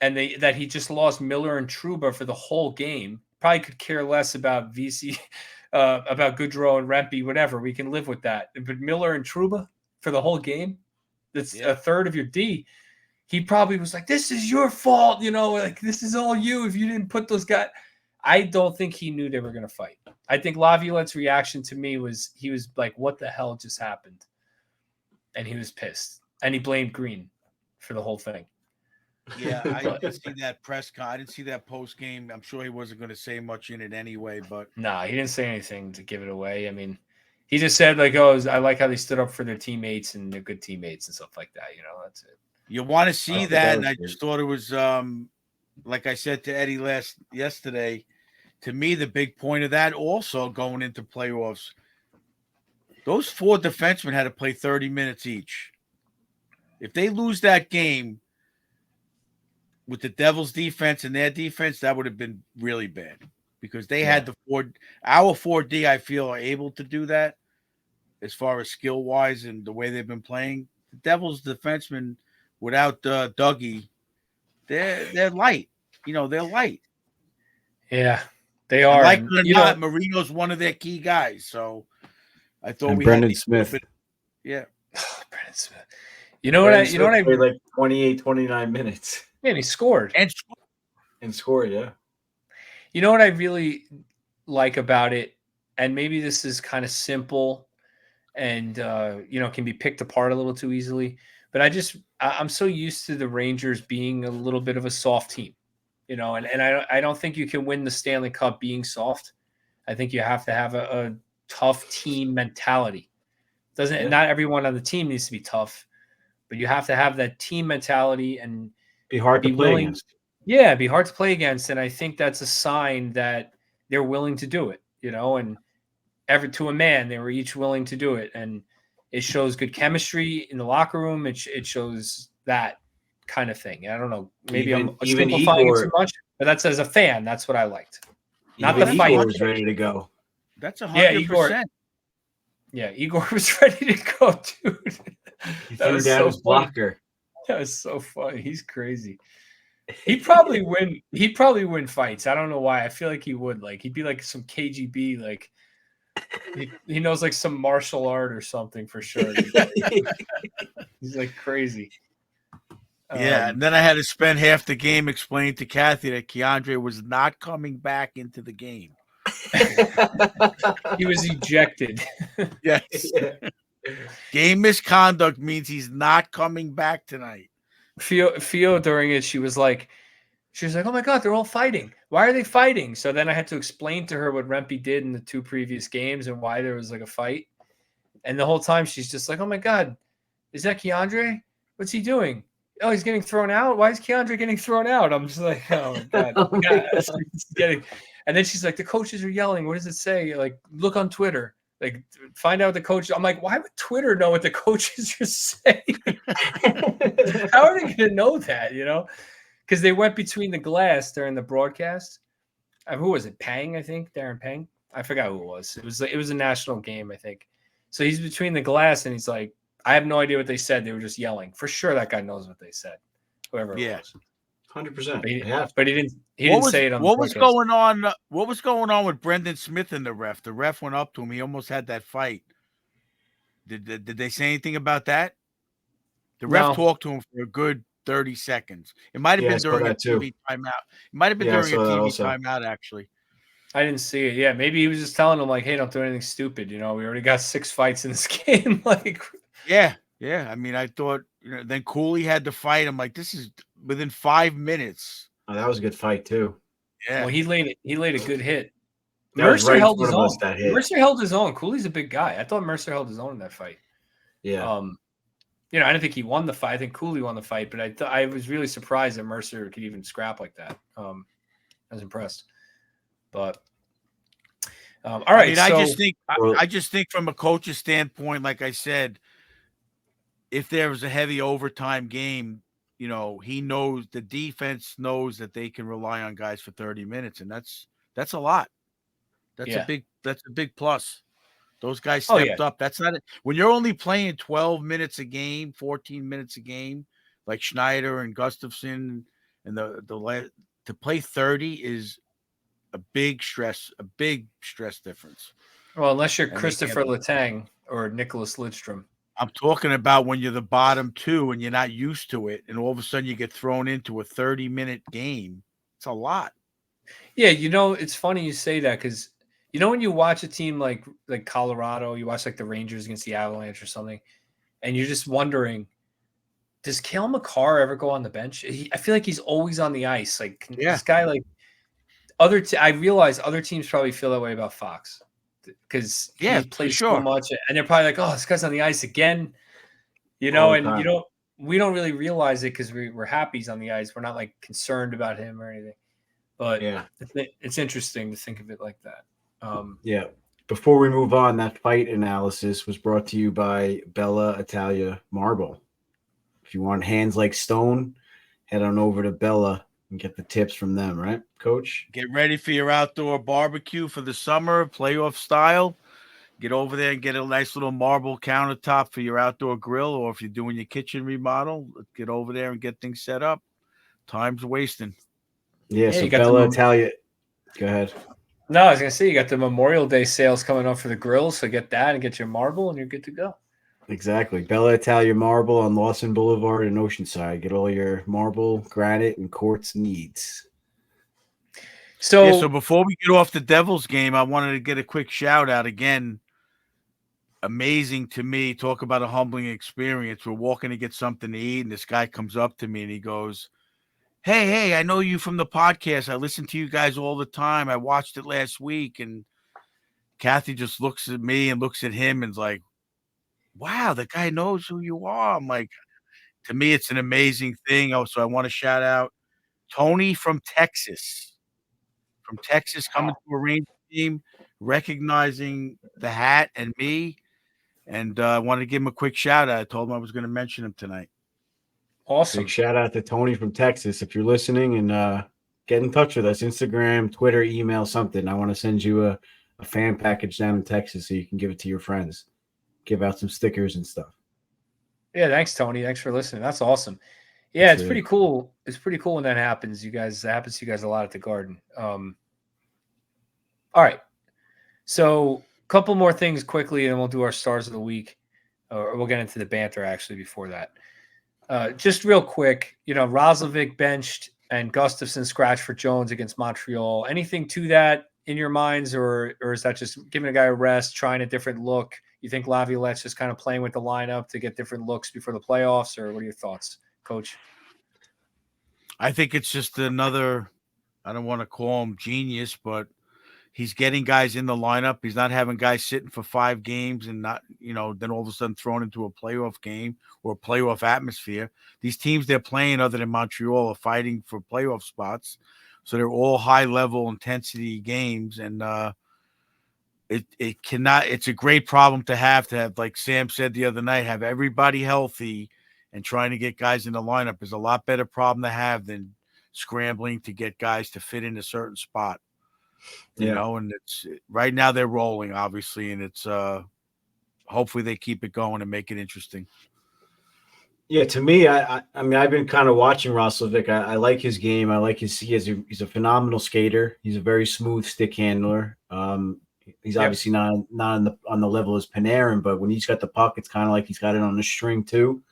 and that he just lost Miller and Trouba for the whole game, probably could care less about VC, about Goodrow and Rempe, whatever. We can live with that. But Miller and Trouba for the whole game, that's a third of your D. He probably was like, this is your fault, like this is all you if you didn't put those guys. I don't think he knew they were going to fight. I think Laviolette's reaction to me was he was like, what the hell just happened? And he was pissed. And he blamed Green for the whole thing. Yeah, I didn't see that press con. I didn't see that post game. I'm sure he wasn't going to say much in it anyway, but he didn't say anything to give it away. I mean, he just said like, I like how they stood up for their teammates and they're good teammates and stuff like that. That's it. You want to see that, and I just thought it was like I said to Eddie yesterday. To me, the big point of that also going into playoffs, those 4 defensemen had to play 30 minutes each. If they lose that game with the Devils' defense and their defense, that would have been really bad because they had our 4D, I feel, are able to do that as far as skill wise and the way they've been playing. The Devils defensemen without Dougie, they're light. They're light. Yeah, they And are. like And, it or not, Marino's one of their key guys. So I thought and we Brendan had Smith. Yeah. Brendan Smith. You know what I played like 28, 29 minutes. Man, he scored. And scored, yeah. You know what I really like about it, and maybe this is kind of simple and can be picked apart a little too easily, but I'm so used to the Rangers being a little bit of a soft team, and I don't think you can win the Stanley Cup being soft. I think you have to have a tough team mentality. Not everyone on the team needs to be tough, but you have to have that team mentality and be hard to play against. Yeah, be hard to play against, and I think that's a sign that they're willing to do it, and to a man, they were each willing to do it, and it shows good chemistry in the locker room. It shows that kind of thing. I don't know, maybe I'm simplifying it too much, but that's as a fan, that's what I liked. Not the fight. Igor was ready to go. That's 100%. Yeah, Igor was ready to go, dude. He threw down his blocker. That was so funny. He's crazy. He'd probably win fights. I don't know why. I feel like he would. Like, he'd be like some KGB, like he knows like some martial art or something for sure. He's like crazy. Yeah, and then I had to spend half the game explaining to Kathy that Keandre was not coming back into the game. He was ejected. Yes. Game misconduct means he's not coming back tonight. Fio during it, she was like, oh my God, they're all fighting. Why are they fighting? So then I had to explain to her what Rempe did in the 2 previous games and why there was like a fight. And the whole time she's just like, oh my God, is that Keandre? What's he doing? Oh, he's getting thrown out. Why is Keandre getting thrown out? I'm just like, oh my God. And then she's like, the coaches are yelling. What does it say? Like, look on Twitter. Like, find out the coach. I'm like, why would Twitter know what the coaches are saying? How are they going to know that, Because they went between the glass during the broadcast. Who was it? Pang, I think. Darren Pang. I forgot who it was. It was a national game, I think. So he's between the glass, and he's like, I have no idea what they said. They were just yelling. For sure, that guy knows what they said. Whoever it was. 100%. But he didn't say it on the What was going on? What was going on with Brendan Smith and the ref? The ref went up to him. He almost had that fight. Did they say anything about that? The ref talked to him for a good 30 seconds. It might have been during a TV timeout. It might have been during a TV timeout, actually. I didn't see it. Yeah, maybe he was just telling him, like, hey, don't do anything stupid. We already got 6 fights in this game. Like, yeah. I mean, I thought, then Cooley had to fight. I'm like, this is within 5 minutes. Oh, that was a good fight, too. Yeah. Well, he laid a good hit. Mercer held his own. Mercer held his own. Cooley's a big guy. I thought Mercer held his own in that fight. Yeah. I didn't think he won the fight. I think Cooley won the fight, but I was really surprised that Mercer could even scrap like that. I was impressed. But all right. I just think from a coach's standpoint, like I said, if there was a heavy overtime game, he knows the defense knows that they can rely on guys for 30 minutes, and that's a lot. That's a big plus. Those guys stepped up. That's not it. When you're only playing 12 minutes a game, 14 minutes a game, like Schneider and Gustafsson, and to play 30 is a big stress difference. Well, unless you're Christopher Letang or Nicholas Lidstrom. I'm talking about when you're the bottom 2 and you're not used to it, and all of a sudden you get thrown into a 30-minute game. It's a lot. Yeah, it's funny you say that because when you watch a team like Colorado, you watch like the Rangers against the Avalanche or something, and you're just wondering, does Cale Makar ever go on the bench? I feel like he's always on the ice. Like this guy, like I realize other teams probably feel that way about Fox because he plays so much, and they're probably like, oh, this guy's on the ice again, we don't really realize it because we're happy he's on the ice. We're not like concerned about him or anything, but it's interesting to think of it like that. Before we move on, that fight analysis was brought to you by Bella Italia Marble. If you want hands like stone, head on over to Bella and get the tips from them, right, Coach? Get ready for your outdoor barbecue for the summer, playoff style. Get over there and get a nice little marble countertop for your outdoor grill, or if you're doing your kitchen remodel, get over there and get things set up. Time's wasting. Yeah, Yeah, so you got Bella Italia. Go ahead. No, I was gonna say you got the Memorial Day sales coming up for the grills, so get that and get your marble, and you're good to go. Exactly. Bella Italia Marble on Lawson Boulevard in Oceanside. Get all your marble, granite, and quartz needs. So, before we get off the Devils game, I wanted to get a quick shout out again. Amazing to me. Talk about a humbling experience. We're walking to get something to eat, and this guy comes up to me and he goes, Hey, I know you from the podcast. I listen to you guys all the time. I watched it last week. And Kathy just looks at me and looks at him and is like, wow, the guy knows who you are. I'm like, to me, it's an amazing thing. So I want to shout out Tony from Texas. Coming to a Ranger team, recognizing the hat and me. And I wanted to give him a quick shout out. I told him I was going to mention him tonight. awesome. Big shout out to Tony from Texas. If you're listening, and get in touch with us, Instagram, Twitter, email, something. I want to send you a fan package down in Texas so you can give it to your friends. Give out some stickers and stuff. Yeah, thanks, Tony. Thanks for listening. That's awesome. Yeah, That's it's pretty cool. It's pretty cool when that happens. That happens to you guys a lot at the Garden. All right. So a couple more things quickly, and we'll do our stars of the week. Or we'll get into the banter actually before that. Just real quick, Roslovic benched and Gustafson scratched for Jones against Montreal. Anything to that in your minds, or is that just giving a guy a rest, trying a different look? You think Laviolette's just kind of playing with the lineup to get different looks before the playoffs, or what are your thoughts, Coach? I think it's just another, I don't want to call him genius, but he's getting guys in the lineup. He's not having guys sitting for 5 games and not, then all of a sudden thrown into a playoff game or a playoff atmosphere. These teams they're playing other than Montreal are fighting for playoff spots. So they're all high level intensity games. And it's a great problem to have, like Sam said the other night, have everybody healthy and trying to get guys in the lineup is a lot better problem to have than scrambling to get guys to fit in a certain spot. And it's right now they're rolling, obviously, and it's hopefully they keep it going and make it interesting. Yeah, to me, I mean, I've been kind of watching Roslovic. I like his game. I like he's a phenomenal skater. He's a very smooth stick handler. He's obviously not on the level as Panarin, but when he's got the puck, it's kind of like he's got it on the string too.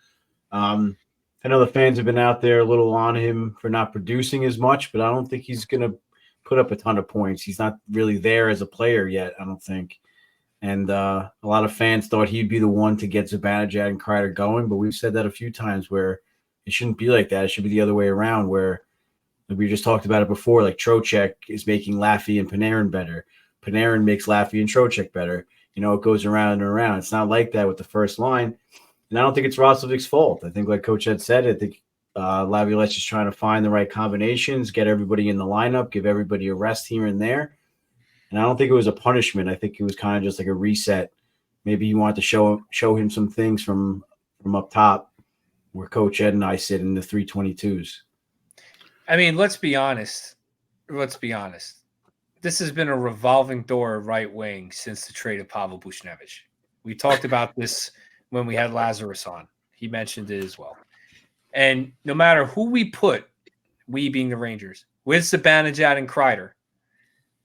I know the fans have been out there a little on him for not producing as much, but I don't think he's going to put up a ton of points. He's not really there as a player yet, I don't think. And a lot of fans thought he'd be the one to get Zibanejad and Kreider going, but we've said that a few times where it shouldn't be like that. It should be the other way around, where we just talked about it before, like Trocheck is making Laffy and Panarin better. Panarin makes Laffy and Trocheck better. It goes around and around. It's not like that with the first line. And I don't think it's Roslovic's fault. I think, like Coach had said, I think Laviolette's just trying to find the right combinations, get everybody in the lineup, give everybody a rest here and there. And I don't think it was a punishment. I think it was kind of just like a reset. Maybe he wanted to show him some things from up top where Coach Ed and I sit in the 322s. I mean, let's be honest. This has been a revolving door right wing since the trade of Pavel Buchnevich. We talked about this when we had Lazarus on. He mentioned it as well. And no matter who we put, we being the Rangers, with Zibanejad and Kreider,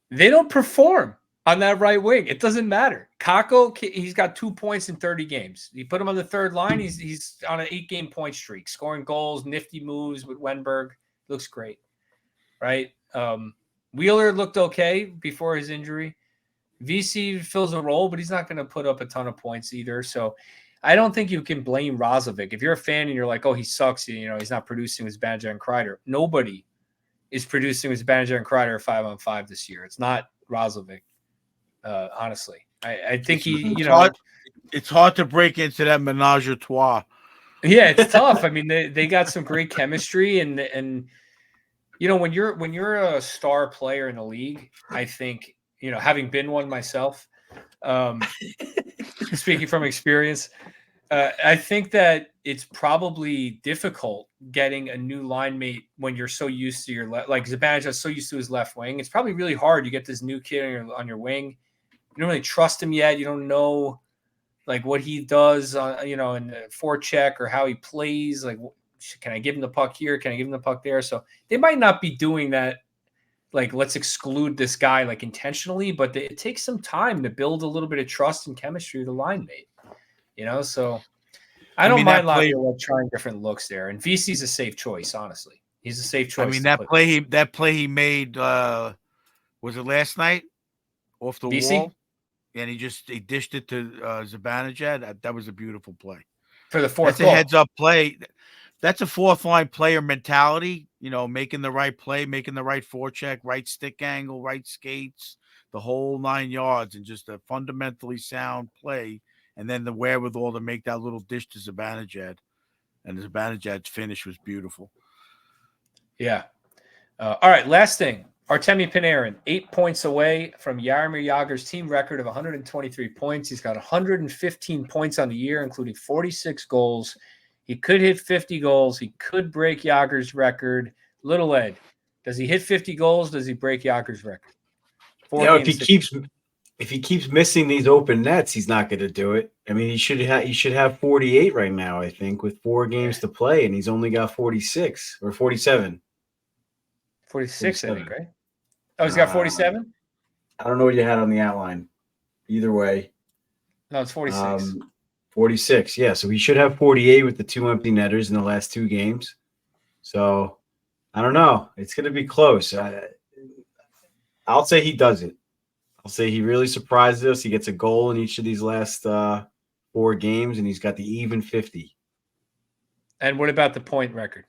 they don't perform on that right wing. It doesn't matter. Kakko, he's got 2 points in 30 games. You put him on the third line, he's on an 8-game point streak, scoring goals, nifty moves with Wenberg. Looks great, right? Wheeler looked okay before his injury. VC fills a role, but he's not going to put up a ton of points either. So I don't think you can blame Roslovic. If you're a fan and you're like, oh, he sucks, he's not producing with Zibanejad and Kreider. Nobody is producing with Zibanejad and Kreider 5-on-5 this year. It's not Roslovic, honestly. I think it's hard to break into that menage a trois. Yeah, it's tough. I mean, they got some great chemistry, and when you're a star player in the league, I think having been one myself, speaking from experience, I think that it's probably difficult getting a new line mate when you're so used to your like Zibanejad is so used to his left wing. It's probably really hard. You get this new kid on your wing. You don't really trust him yet. You don't know like what he does, in the forecheck or how he plays. Like, can I give him the puck here? Can I give him the puck there? So they might not be doing that. Like, let's exclude this guy like intentionally, but it takes some time to build a little bit of trust and chemistry with the line mate. So I don't mind Laviolette trying different looks there. And VC's a safe choice, honestly. He's a safe choice. I mean, that play he made, was it last night? Off the VC? wall? And he dished it to Zibanejad. That was a beautiful play. For the fourth goal. That's a heads-up play. That's a fourth-line player mentality, making the right play, making the right forecheck, right stick angle, right skates, the whole 9 yards, and just a fundamentally sound play. And then the wherewithal to make that little dish to Zibanejad. And Zibanejad's finish was beautiful. Yeah. All right, last thing. Artemi Panarin, 8 points away from Jaromir Jagr's team record of 123 points. He's got 115 points on the year, including 46 goals. He could hit 50 goals. He could break Jagr's record. Little Ed, does he hit 50 goals? Does he break Jagr's record? If he keeps missing these open nets, he's not going to do it. I mean, he should have 48 right now, I think, with 4 games to play, and he's only got 46 or 47. 46, I think, right? Oh, he's got 47? I don't know what you had on the outline. Either way. No, it's 46. 46, yeah. So he should have 48 with the 2 empty netters in the last 2 games. So, I don't know. It's going to be close. I'll say he does it. I'll say he really surprises us. He gets a goal in each of these last 4 games, and he's got the even 50. And what about the point record?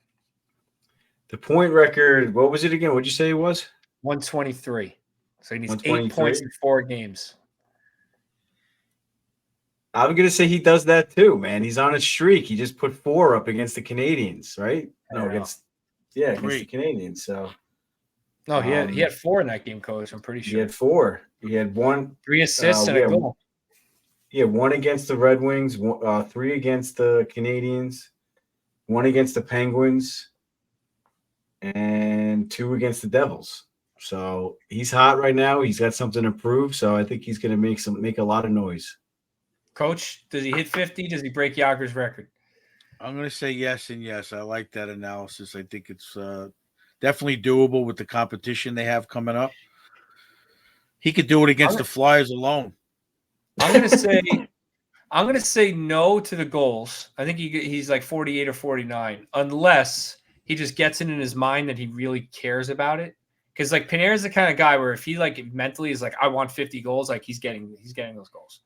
The point record, what was it again? What did you say it was? 123. So he needs 8 points in 4 games. I'm going to say he does that too, man. He's on a streak. He just put 4 up against the Canadians, right? Against the Canadians. So no, he had 4 in that game, Coach. I'm pretty sure. He had 4. He had 1, 3 assists and a goal. Yeah, 1 against the Red Wings, 3 against the Canadians, 1 against the Penguins, and 2 against the Devils. So he's hot right now. He's got something to prove. So I think he's going to make a lot of noise. Coach, does he hit 50? Does he break Jagr's record? I'm going to say yes and yes. I like that analysis. I think it's definitely doable with the competition they have coming up. He could do it against the Flyers alone. I'm going to say no to the goals. I think he's like 48 or 49, unless he just gets it in his mind that he really cares about it. Because like Panarin's the kind of guy where if he like mentally is like, I want 50 goals, like he's getting those goals.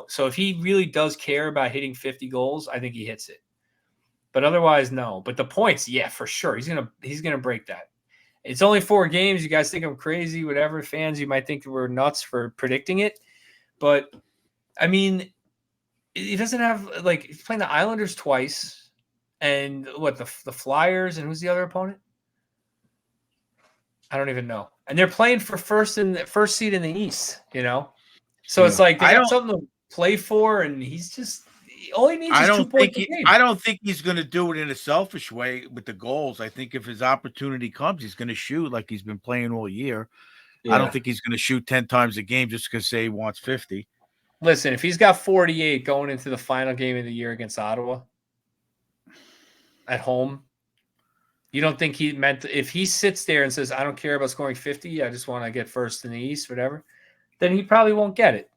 So if he really does care about hitting 50 goals, I think he hits it. But otherwise, no. But the points, yeah, for sure. He's gonna break that. It's only 4 games. You guys think I'm crazy, whatever. Fans, you might think we're nuts for predicting it. But I mean, he doesn't have like he's playing the Islanders twice, and what the Flyers, and who's the other opponent? I don't even know. And they're playing for first seed in the East, So it's like they got something to play for, and he's just all he needs is 2 points a game. I don't think he's going to do it in a selfish way with the goals. I think if his opportunity comes, he's going to shoot like he's been playing all year. Yeah. I don't think he's going to shoot 10 times a game just because he wants 50. Listen, if he's got 48 going into the final game of the year against Ottawa at home, you don't think he meant if he sits there and says, I don't care about scoring 50, I just want to get first in the East, whatever, then he probably won't get it.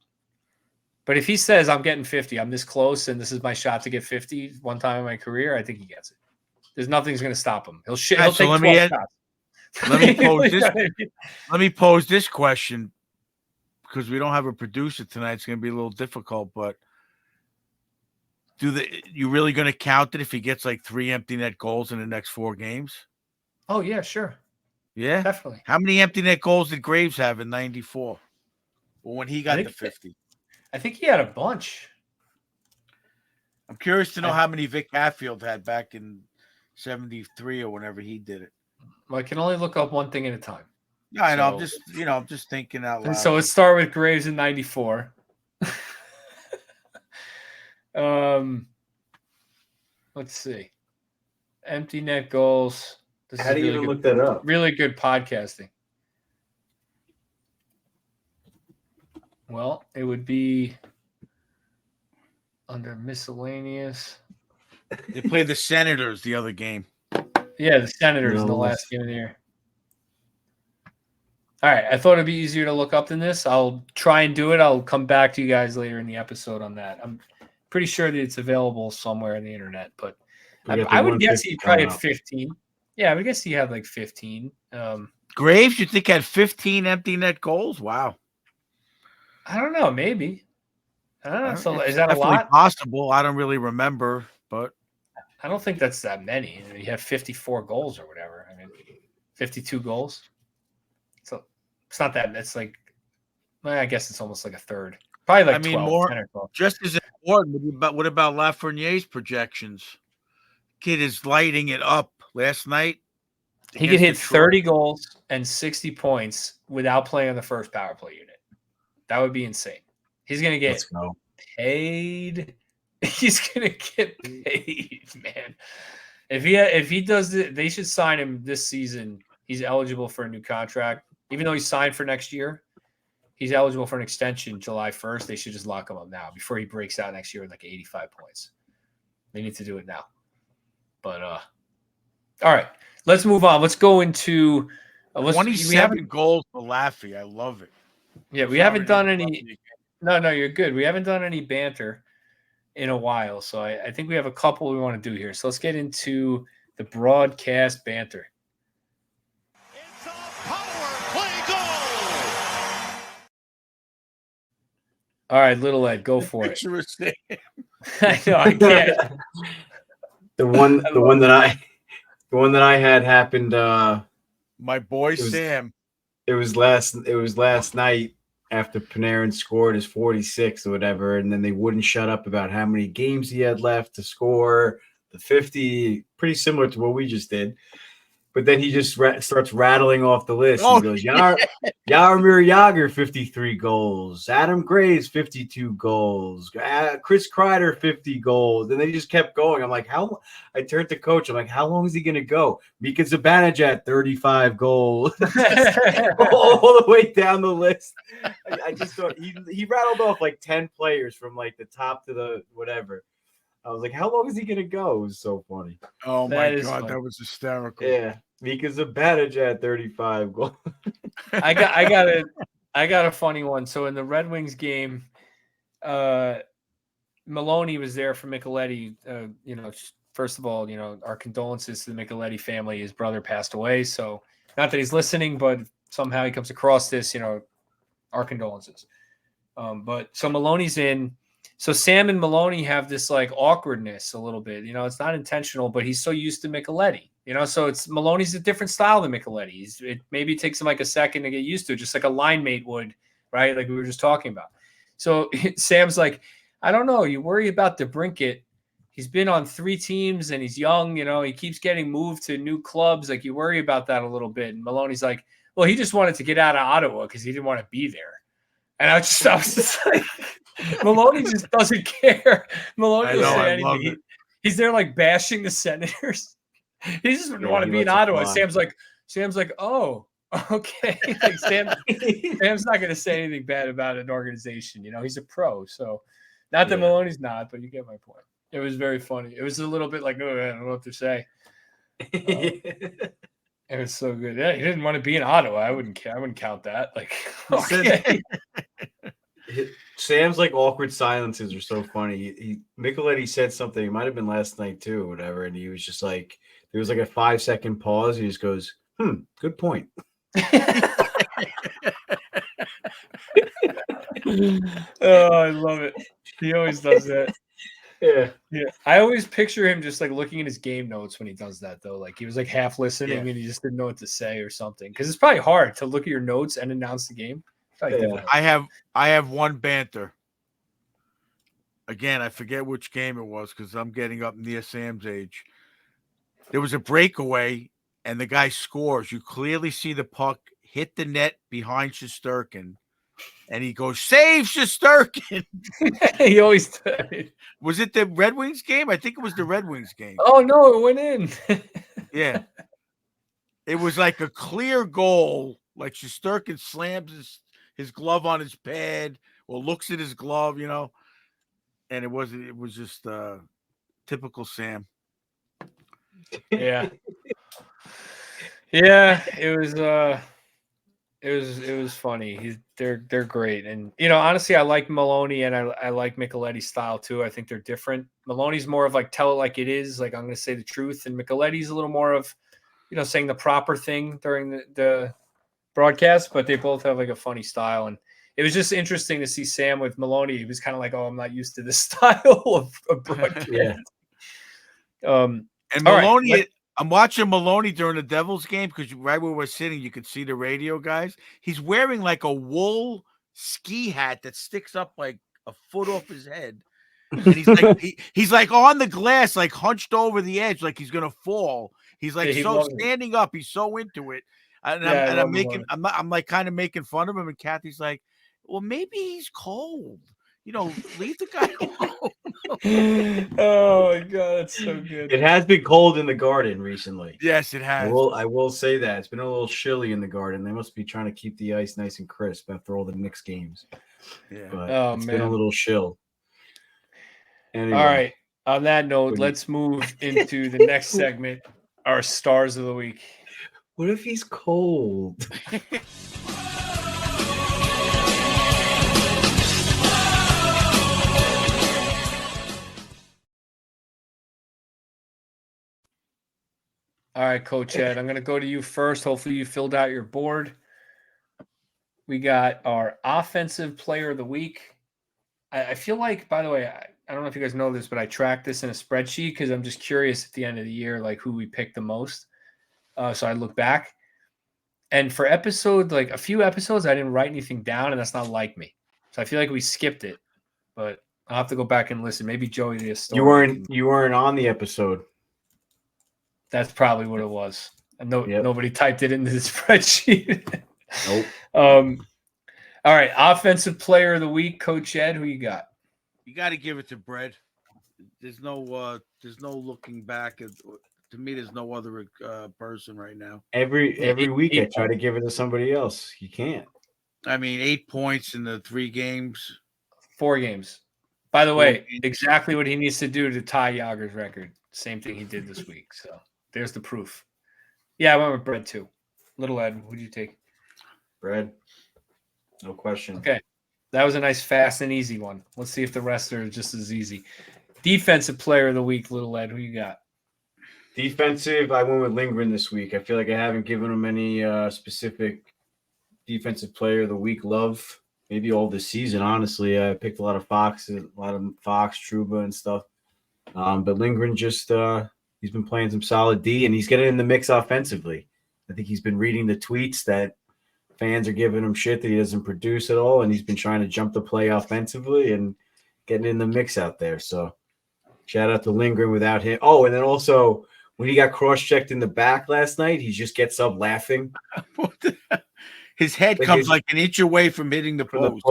But if he says, I'm getting 50, I'm this close, and this is my shot to get 50 one time in my career, I think he gets it. There's nothing's going to stop him. He'll take 12 shots. Let me pose this question, because we don't have a producer tonight. It's going to be a little difficult, but you really going to count it if he gets like 3 empty net goals in the next 4 games? Oh, yeah, sure. Yeah? Definitely. How many empty net goals did Graves have in 94? Well, when he got to 50. I think he had a bunch. I'm curious to know how many Vic Hatfield had back in 73 or whenever he did it. Well, I can only look up one thing at a time. Yeah, I know. I'm just thinking out loud. And so let's start with Graves in 94. Let's see. Empty net goals. This How is do you really even good, look that up? really good podcasting. Well, it would be under miscellaneous. They played the Senators the other game. Yeah, the Senators in the last game of the year. All right, I thought it'd be easier to look up than this. I'll try and do it. I'll come back to you guys later in the episode on that. I'm pretty sure that it's available somewhere on the internet, but I would guess he probably had 15. Yeah, I would guess he had like 15. Graves, you think had 15 empty net goals? Wow. I don't know. Maybe. I don't know. So is that a definitely lot? Possible. I don't really remember, but I don't think that's that many. He had 54 goals or whatever. I mean, 52 goals. So it's not that. It's like, well, I guess it's almost like a third. Probably like 12, more 10 or 12. just as important. What about Lafreniere's projections? Kid is lighting it up last night. He could hit 30 goals and 60 points without playing on the first power play unit. That would be insane. He's going to get paid. He's going to get paid, man. If he does it, they should sign him this season. He's eligible for a new contract. Even though he's signed for next year, he's eligible for an extension July 1st. They should just lock him up now before he breaks out next year with like 85 points. They need to do it now. But, all right. Let's move on. Let's go into 27 goals for Laffy. I love it. Yeah, we haven't done any. No, you're good. We haven't done any banter in a while, so I think we have a couple we want to do here. So let's get into the broadcast banter. It's a power play goal. All right, little Ed, go for it. I know I can't. The one that I had happened. My boy Sam. It was last night after Panarin scored his 46th or whatever, and then they wouldn't shut up about how many games he had left to score. The 50, pretty similar to what we just did. But then he just starts rattling off the list. He goes, Jaromir Jagr, 53 goals. Adam Graves, 52 goals. Chris Kreider, 50 goals. And then he just kept going. I'm like, I turned to coach. I'm like, how long is he going to go? Mika Zibanejad, 35 goals. All the way down the list. I just thought he rattled off like 10 players from like the top to the whatever. I was like, how long is he going to go? It was so funny. Oh, my God. Funny. That was hysterical. Yeah. Because of Zibanejad 35 goals. I got a funny one. So in the Red Wings game, Maloney was there for Micheletti. First of all, our condolences to the Micheletti family. His brother passed away. So not that he's listening, but somehow he comes across this, our condolences. But so Maloney's in. So Sam and Maloney have this like awkwardness a little bit. It's not intentional, but he's so used to Micheletti. So it's Maloney's a different style than Micheletti. Maybe it takes him like a second to get used to it, just like a line mate would, right? Like we were just talking about. So Sam's like, I don't know. You worry about DeBrincat. He's been on 3 teams and he's young. He keeps getting moved to new clubs. Like you worry about that a little bit. And Maloney's like, well, he just wanted to get out of Ottawa because he didn't want to be there. And I was just like, Maloney just doesn't care. Maloney will say anything. He's there like bashing the Senators. He just wouldn't want to be in Ottawa. Sam's like, oh, okay. Like Sam's not going to say anything bad about an organization. He's a pro. So not that Maloney's not, but you get my point. It was very funny. It was a little bit like, oh, I don't know what to say. It was so good. Yeah, he didn't want to be in Ottawa. I wouldn't count that. Like, okay. Sam's like awkward silences are so funny. Micheletti said something. It might have been last night too, or whatever, and he was just like, there was like a 5-second pause. He just goes, good point. Oh, I love it. He always does that. Yeah. I always picture him just like looking at his game notes when he does that, though. Like he was like half listening and he just didn't know what to say or something. Because it's probably hard to look at your notes and announce the game. I have one banter. Again, I forget which game it was because I'm getting up near Sam's age. There was a breakaway, and the guy scores. You clearly see the puck hit the net behind Shesterkin, and he goes, "Save Shesterkin." He always did. Was it the Red Wings game? I think it was the Red Wings game. Oh no, it went in. Yeah. It was like a clear goal. Like Shesterkin slams his glove on his pad or looks at his glove, and it was just typical Sam. Yeah. Yeah, it was funny. They're great. And honestly, I like Maloney and I like Micheletti's style too. I think they're different. Maloney's more of like tell it like it is, like I'm gonna say the truth, and Micheletti's a little more of saying the proper thing during the broadcast, but they both have like a funny style. And it was just interesting to see Sam with Maloney. He was kind of like, oh, I'm not used to this style of broadcast. Yeah. And Maloney, right, I'm watching Maloney during the Devils game because right where we're sitting, you could see the radio guys. He's wearing like a wool ski hat that sticks up like a foot off his head. And he's like on the glass, like hunched over the edge, like he's gonna fall. He's like standing up. He's so into it. I'm like kind of making fun of him. And Kathy's like, well, maybe he's cold. Leave the guy alone. Oh my God, that's so good. It has been cold in the garden recently. Yes, it has. I will say that it's been a little chilly in the garden. They must be trying to keep the ice nice and crisp after all the Knicks games. Yeah, but it's been a little chill. Anyway. All right. On that note, let's move into the next segment, our stars of the week. What if he's cold? All right, Coach Ed, I'm going to go to you first. Hopefully you filled out your board. We got our offensive player of the week. I feel like, by the way, I don't know if you guys know this, but I track this in a spreadsheet because I'm just curious at the end of the year, like who we picked the most. So I look back. And for a few episodes, I didn't write anything down, and that's not like me. So I feel like we skipped it. But I'll have to go back and listen. Maybe Joey the historian. You weren't on the episode. That's probably what it was. And nobody typed it into the spreadsheet. Nope. All right, offensive player of the week, Coach Ed. Who you got? You got to give it to Brett. There's no looking back. To me, there's no other person right now. Every week I try to give it to somebody else. You can't. I mean, 8 points in the 3 games. 4 games. By the way, exactly what he needs to do to tie Yager's record. Same thing he did this week. So there's the proof. Yeah, I went with Brett too. Little Ed, who'd you take? Brett. No question. Okay. That was a nice, fast, and easy one. Let's see if the rest are just as easy. Defensive player of the week, Little Ed. Who you got? Defensive, I went with Lindgren this week. I feel like I haven't given him any specific defensive player of the week love. Maybe all this season, honestly. I picked a lot of Fox, Trouba, and stuff. But Lindgren just he's been playing some solid D, and he's getting in the mix offensively. I think he's been reading the tweets that fans are giving him shit that he doesn't produce at all, and he's been trying to jump the play offensively and getting in the mix out there. So shout out to Lindgren without him. Oh, and then also when he got cross-checked in the back last night, he just gets up laughing. His head comes like an inch away from hitting the post.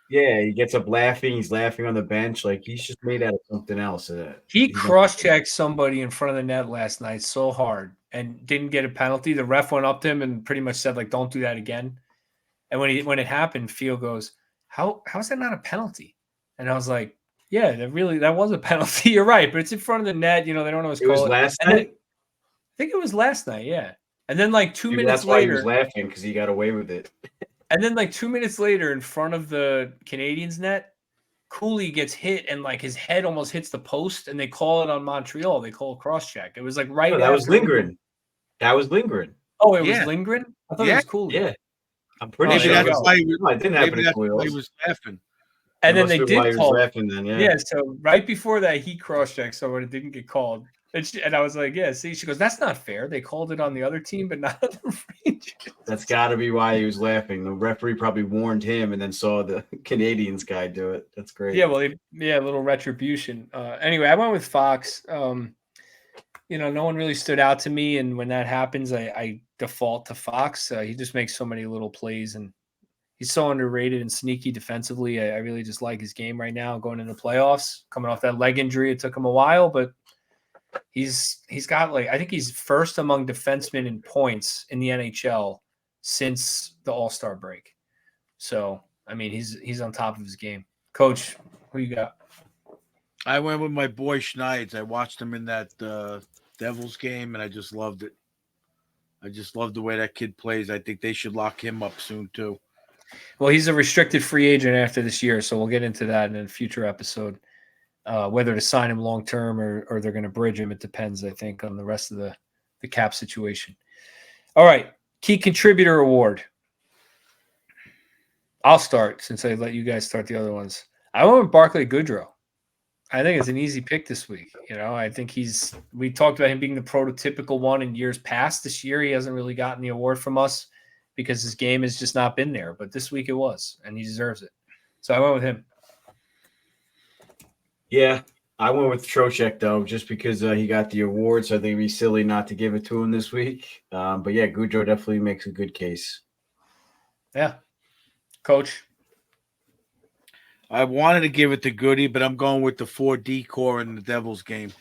Yeah, he gets up laughing. He's laughing on the bench. Like he's just made out of something else. He cross-checked somebody in front of the net last night so hard and didn't get a penalty. The ref went up to him and pretty much said, like, don't do that again. And when it happened, Phil goes, How is that not a penalty? And I was like, yeah, that was a penalty. You're right, but it's in front of the net. They don't always call it. It was last night? I think it was last night, yeah. And then like 2 minutes that's later. Why he was laughing, because he got away with it. And then like 2 minutes later, in front of the Canadiens net, Cooley gets hit and like his head almost hits the post, and they call it on Montreal. They call a cross-check. It was like right. No, that was Lindgren. That was Lindgren. Oh, it was Lindgren? I thought it was Cooley. Yeah. I'm pretty sure that's why it didn't happen to Cooley. He was laughing. And then they did call laughing then, yeah. So right before that, he cross-checked someone. It didn't get called. And I was like, yeah, see, she goes, that's not fair. They called it on the other team, but not on the Rangers. That's got to be why he was laughing. The referee probably warned him and then saw the Canadiens guy do it. That's great. Yeah, well, a little retribution. Anyway, I went with Fox. No one really stood out to me. And when that happens, I default to Fox. He just makes so many little plays, and He's so underrated and sneaky defensively. I really just like his game right now going into playoffs. Coming off that leg injury, it took him a while, but he's got I think he's first among defensemen in points in the NHL since the All-Star break. So, I mean, he's on top of his game. Coach, who you got? I went with my boy Schneid's. I watched him in that Devils game, and I just loved it. I just love the way that kid plays. I think they should lock him up soon, too. Well, he's a restricted free agent after this year, so we'll get into that in a future episode. Whether to sign him long-term or they're going to bridge him, it depends, I think, on the rest of the cap situation. All right, key contributor award. I'll start since I let you guys start the other ones. I went with Barclay Goodrow. I think it's an easy pick this week. I think we talked about him being the prototypical one in years past. This year, he hasn't really gotten the award from us because his game has just not been there. But this week it was, and he deserves it. So I went with him. Yeah, I went with Trocheck, though, just because he got the award. So I think it'd be silly not to give it to him this week. But yeah, Goodrow definitely makes a good case. Yeah. Coach? I wanted to give it to Goody, but I'm going with the 4D core in the Devils game.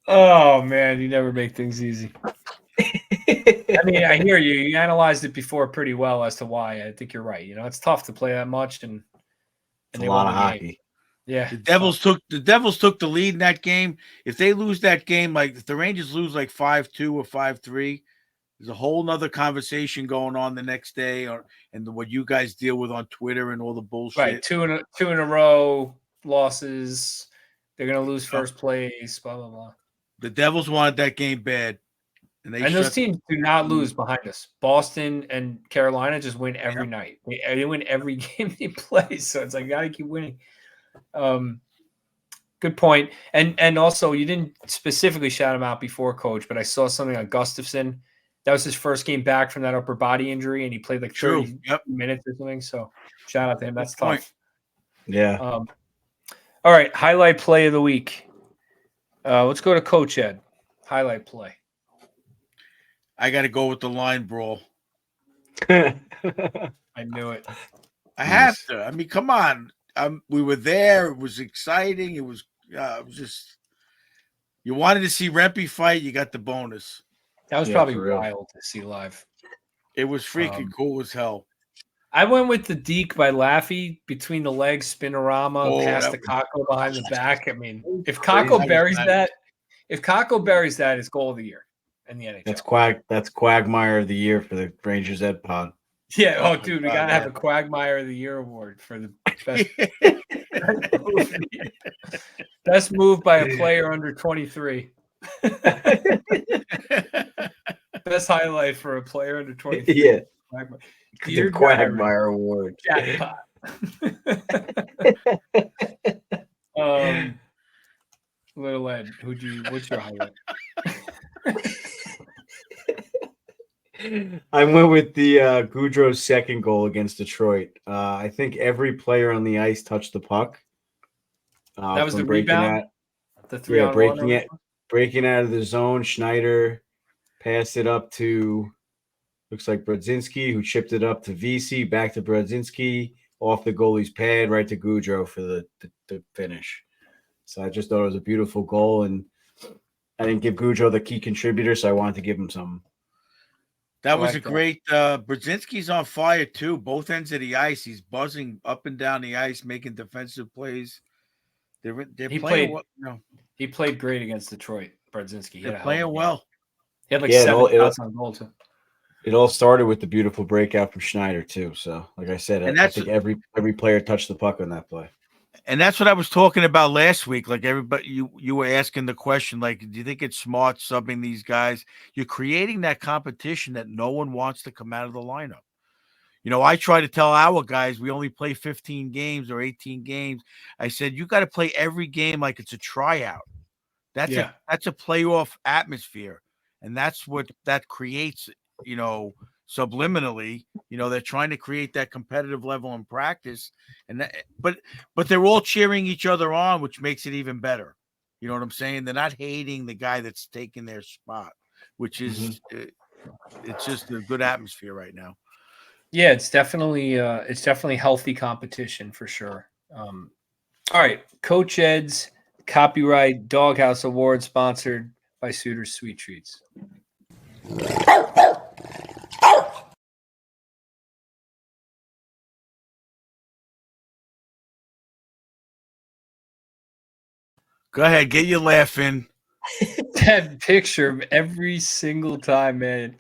Oh, man, you never make things easy. I mean, I hear you. You analyzed it before pretty well as to why. I think you're right. It's tough to play that much, and a lot of hockey. Game. Yeah, the Devils took the lead in that game. If they lose that game, if the Rangers lose 5-2 or 5-3, there's a whole nother conversation going on the next day, and what you guys deal with on Twitter and all the bullshit. Right, two in a row losses. They're gonna lose first place. Blah blah blah. The Devils wanted that game bad, and those teams do not lose behind us. Boston and Carolina just win every night. They win every game they play. So it's gotta keep winning. Good point. And also, you didn't specifically shout him out before, Coach, but I saw something on Gustafsson. That was his first game back from that upper body injury, and he played 30 minutes or something. So shout out to him. That's tough. Yeah. All right. Highlight play of the week. Let's go to Coach Ed. Highlight play. I got to go with the line brawl. I knew it. I have to. I mean, come on. We were there. It was exciting. It was just you wanted to see Rempe fight. You got the bonus. That was probably wild to see live. It was freaking cool as hell. I went with the deke by Laffy between the legs, spinorama, past the Kakko behind the back. I mean, if Kakko buries that, it's goal of the year in the NHL. That's Quagmire of the year for the Rangers Ed Pod. Yeah. Oh, dude, we gotta have a Quagmire of the Year award for the best move by a player under 23. Best highlight for a player under 23. Yeah. The Quagmire award. Jackpot. Little Ed, what's your highlight? I went with the Goudreau's second goal against Detroit. I think every player on the ice touched the puck. That was the rebound? Breaking out of the zone. Schneider passed it up to, looks like Brodzinski, who chipped it up to VC, back to Brodzinski, off the goalie's pad, right to Goudreau for the finish. So I just thought it was a beautiful goal, and I didn't give Goudreau the key contributor, so I wanted to give him something. That was a great Brodzinski's on fire too, both ends of the ice. He's buzzing up and down the ice, making defensive plays. He played great against Detroit, Brodzinski. They're playing well. He had 7 shots on goal too. It all started with the beautiful breakout from Schneider too. So, like I said, I think every player touched the puck on that play. And that's what I was talking about last week. Like everybody, you were asking the question, do you think it's smart subbing these guys? You're creating that competition that no one wants to come out of the lineup. I try to tell our guys we only play 15 games or 18 games. I said, you got to play every game like it's a tryout. That's a playoff atmosphere. And that's what that creates, subliminally. They're trying to create that competitive level in practice. But they're all cheering each other on, which makes it even better. You know what I'm saying? They're not hating the guy that's taking their spot. which is it's just a good atmosphere right now. Yeah, it's definitely healthy competition for sure. All right, Coach Ed's copyright Doghouse Award sponsored by Suiter's Sweet Treats. Go ahead, get your laugh in. That picture every single time, man.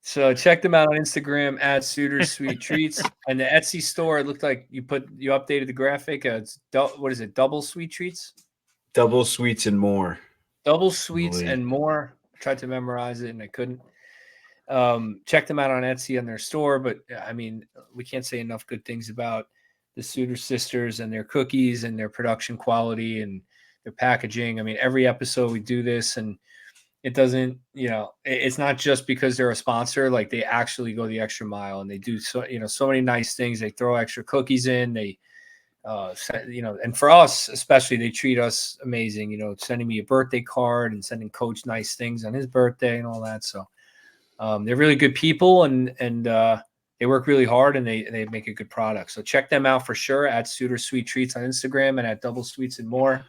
So check them out on Instagram at Suiter's Sweet Treats, and the Etsy store. It looked like you updated the graphic. It's what is it? Double Sweet Treats. Double sweets and more. Double Sweets and more. I tried to memorize it and I couldn't. Check them out on Etsy on their store. But I mean, we can't say enough good things about the Suiter sisters and their cookies and their production quality and their packaging. I mean, every episode we do this, and it doesn't, it's not just because they're a sponsor. Like, they actually go the extra mile, and they do so many nice things. They throw extra cookies in. They, and for us especially, they treat us amazing. Sending me a birthday card and sending Coach nice things on his birthday and all that. So they're really good people, and they work really hard, and they make a good product. So check them out for sure at Suiter Sweet Treats on Instagram and at Double Sweets and More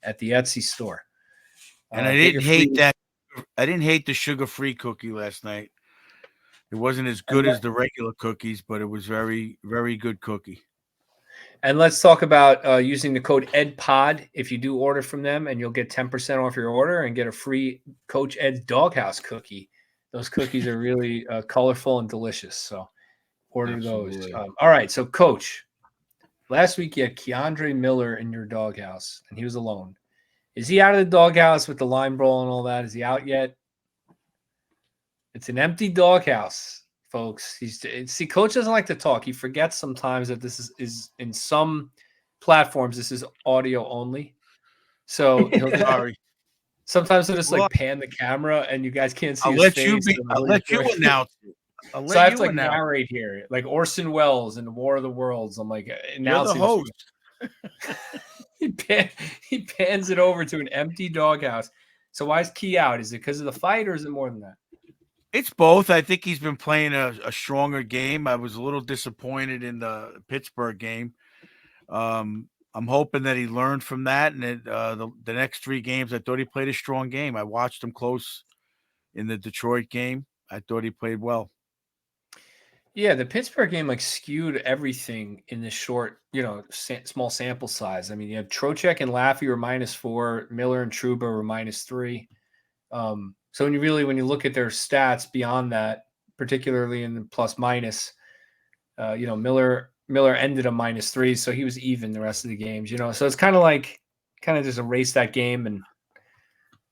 at the Etsy store. And I didn't hate that. I didn't hate the sugar-free cookie last night. It wasn't as good as the regular cookies, but it was very, very good cookie. And let's talk about using the code EDPOD if you do order from them, and you'll get 10% off your order and get a free Coach Ed's Doghouse cookie. Those cookies are really colorful and delicious. So order those. All right. So, Coach, last week you had Keandre Miller in your doghouse, and he was alone. Is he out of the doghouse with the line brawl and all that? Is he out yet? It's an empty doghouse, folks. Coach doesn't like to talk. He forgets sometimes that this is in some platforms, this is audio only. So sometimes he'll just pan the camera and you guys can't see his face. I'll let you announce it. So I have to narrate here, like Orson Welles in the War of the Worlds. I'm like announcing. You're the host. He pans it over to an empty doghouse. So why is Key out? Is it because of the fight, or is it more than that? It's both. I think he's been playing a stronger game. I was a little disappointed in the Pittsburgh game. I'm hoping that he learned from that, and the next 3 games, I thought he played a strong game. I watched him close in the Detroit game. I thought he played well. Yeah, the Pittsburgh game skewed everything in this short, small sample size. I mean, you have Trocheck and Laffey were -4, Miller and Trouba were -3. So when you look at their stats beyond that, particularly in the plus minus, Miller ended a -3, so he was even the rest of the games. So it's kind of just erase that game, and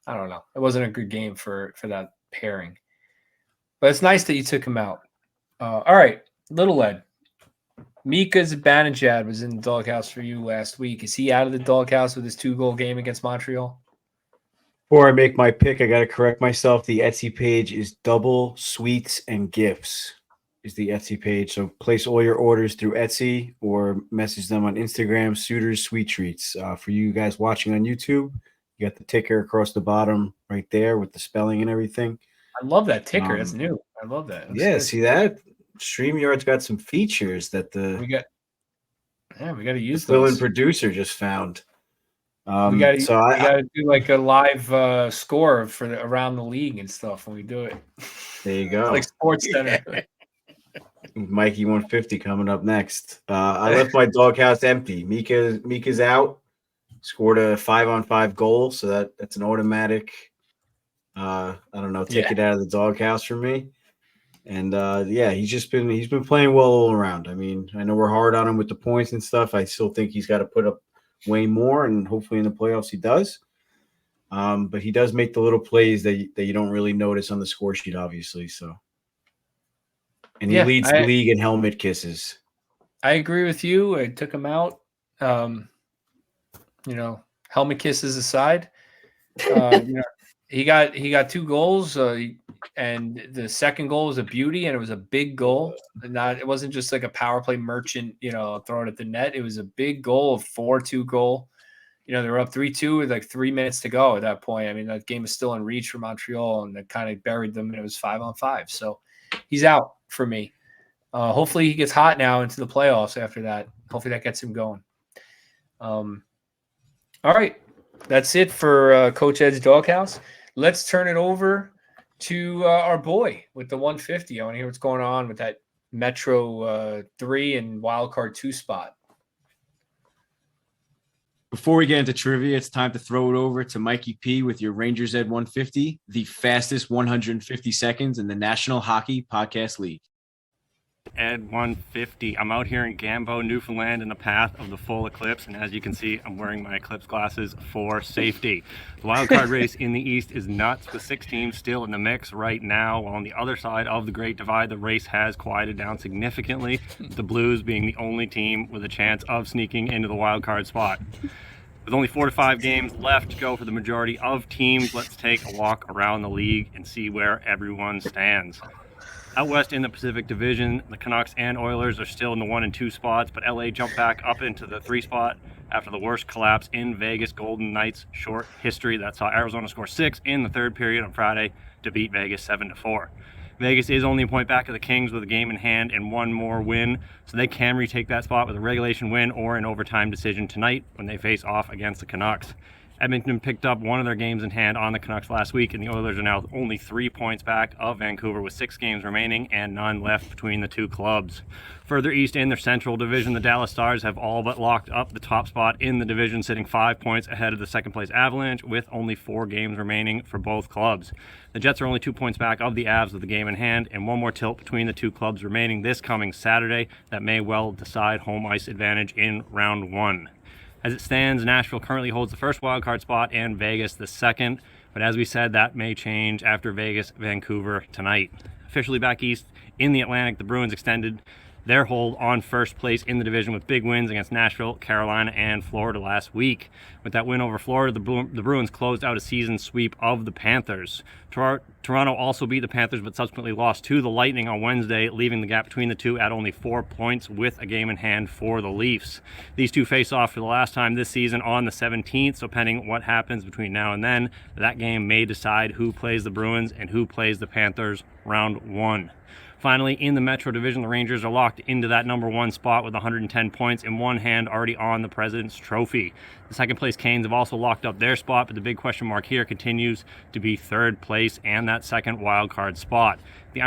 I don't know. It wasn't a good game for that pairing, but it's nice that you took him out. All right, Little Ed. Mika Zibanejad was in the doghouse for you last week. Is he out of the doghouse with his 2-goal game against Montreal? Before I make my pick, I got to correct myself. The Etsy page is Double Sweets and Gifts is the Etsy page. So place all your orders through Etsy or message them on Instagram, Suiter's Sweet Treats. For you guys watching on YouTube, you got the ticker across the bottom right there with the spelling and everything. I love that ticker. That's new. I love that. Good. See that? StreamYard's got some features that we got to use. The villain producer just found. We got to do like a live score for around the league and stuff when we do it. There you go. Like Sports Center. Mikey 150 coming up next. I left my doghouse empty. Mika's out. Scored a 5-on-5 goal, so that's an automatic. I don't know, take it out of the doghouse for me. And he's been playing well all around. I mean, I know we're hard on him with the points and stuff. I still think he's got to put up way more, and hopefully in the playoffs he does. But he does make the little plays that you don't really notice on the score sheet, obviously. So, and he leads the league in helmet kisses. I agree with you. I took him out. Helmet kisses aside, he got 2 goals. And the second goal was a beauty, and it was a big goal. It wasn't just like a power play merchant, throw it at the net. It was a big goal, a 4-2 goal. they were up 3-2 with like 3 minutes to go at that point. I mean, that game is still in reach for Montreal, and that kind of buried them, and it was 5-on-5. So he's out for me. Hopefully he gets hot now into the playoffs after that. Hopefully that gets him going. All right. That's it for Coach Ed's Doghouse. Let's turn it over to our boy with the 150. I want to hear what's going on with that Metro 3 and Wildcard 2 spot. Before we get into trivia, it's time to throw it over to Mikey P with your Rangers Ed 150, the fastest 150 seconds in the National Hockey Podcast League. Ed 150. I'm out here in Gambo, Newfoundland in the path of the full eclipse, and as you can see, I'm wearing my eclipse glasses for safety. The wildcard race in the East is nuts, with 6 teams still in the mix right now, while on the other side of the Great Divide, the race has quieted down significantly, with the Blues being the only team with a chance of sneaking into the wildcard spot. With only 4 to 5 games left to go for the majority of teams, let's take a walk around the league and see where everyone stands. Out west in the Pacific Division, the Canucks and Oilers are still in the 1 and 2 spots, but LA jumped back up into the 3 spot after the worst collapse in Vegas Golden Knights' short history. That saw Arizona score 6 in the third period on Friday to beat Vegas 7-4. Vegas is only a point back of the Kings with a game in hand and 1 more win, so they can retake that spot with a regulation win or an overtime decision tonight when they face off against the Canucks. Edmonton picked up one of their games in hand on the Canucks last week, and the Oilers are now only 3 points back of Vancouver with 6 games remaining and none left between the two clubs. Further east in their Central Division, the Dallas Stars have all but locked up the top spot in the division, sitting 5 points ahead of the second-place Avalanche with only 4 games remaining for both clubs. The Jets are only 2 points back of the Avs with the game in hand, and 1 more tilt between the two clubs remaining this coming Saturday that may well decide home ice advantage in round 1. As it stands, Nashville currently holds the first wildcard spot and Vegas the second. But as we said, that may change after Vegas-Vancouver tonight. Officially back east in the Atlantic, the Bruins extended their hold on first place in the division with big wins against Nashville, Carolina, and Florida last week. With that win over Florida, the Bruins closed out a season sweep of the Panthers. Toronto also beat the Panthers but subsequently lost to the Lightning on Wednesday, leaving the gap between the two at only 4 points with a game in hand for the Leafs. These two face off for the last time this season on the 17th, so pending what happens between now and then, that game may decide who plays the Bruins and who plays the Panthers round 1. Finally, in the Metro Division, the Rangers are locked into that number 1 spot with 110 points in one hand, already on the President's Trophy. The second-place Canes have also locked up their spot, but the big question mark here continues to be third place and that second wild card spot. The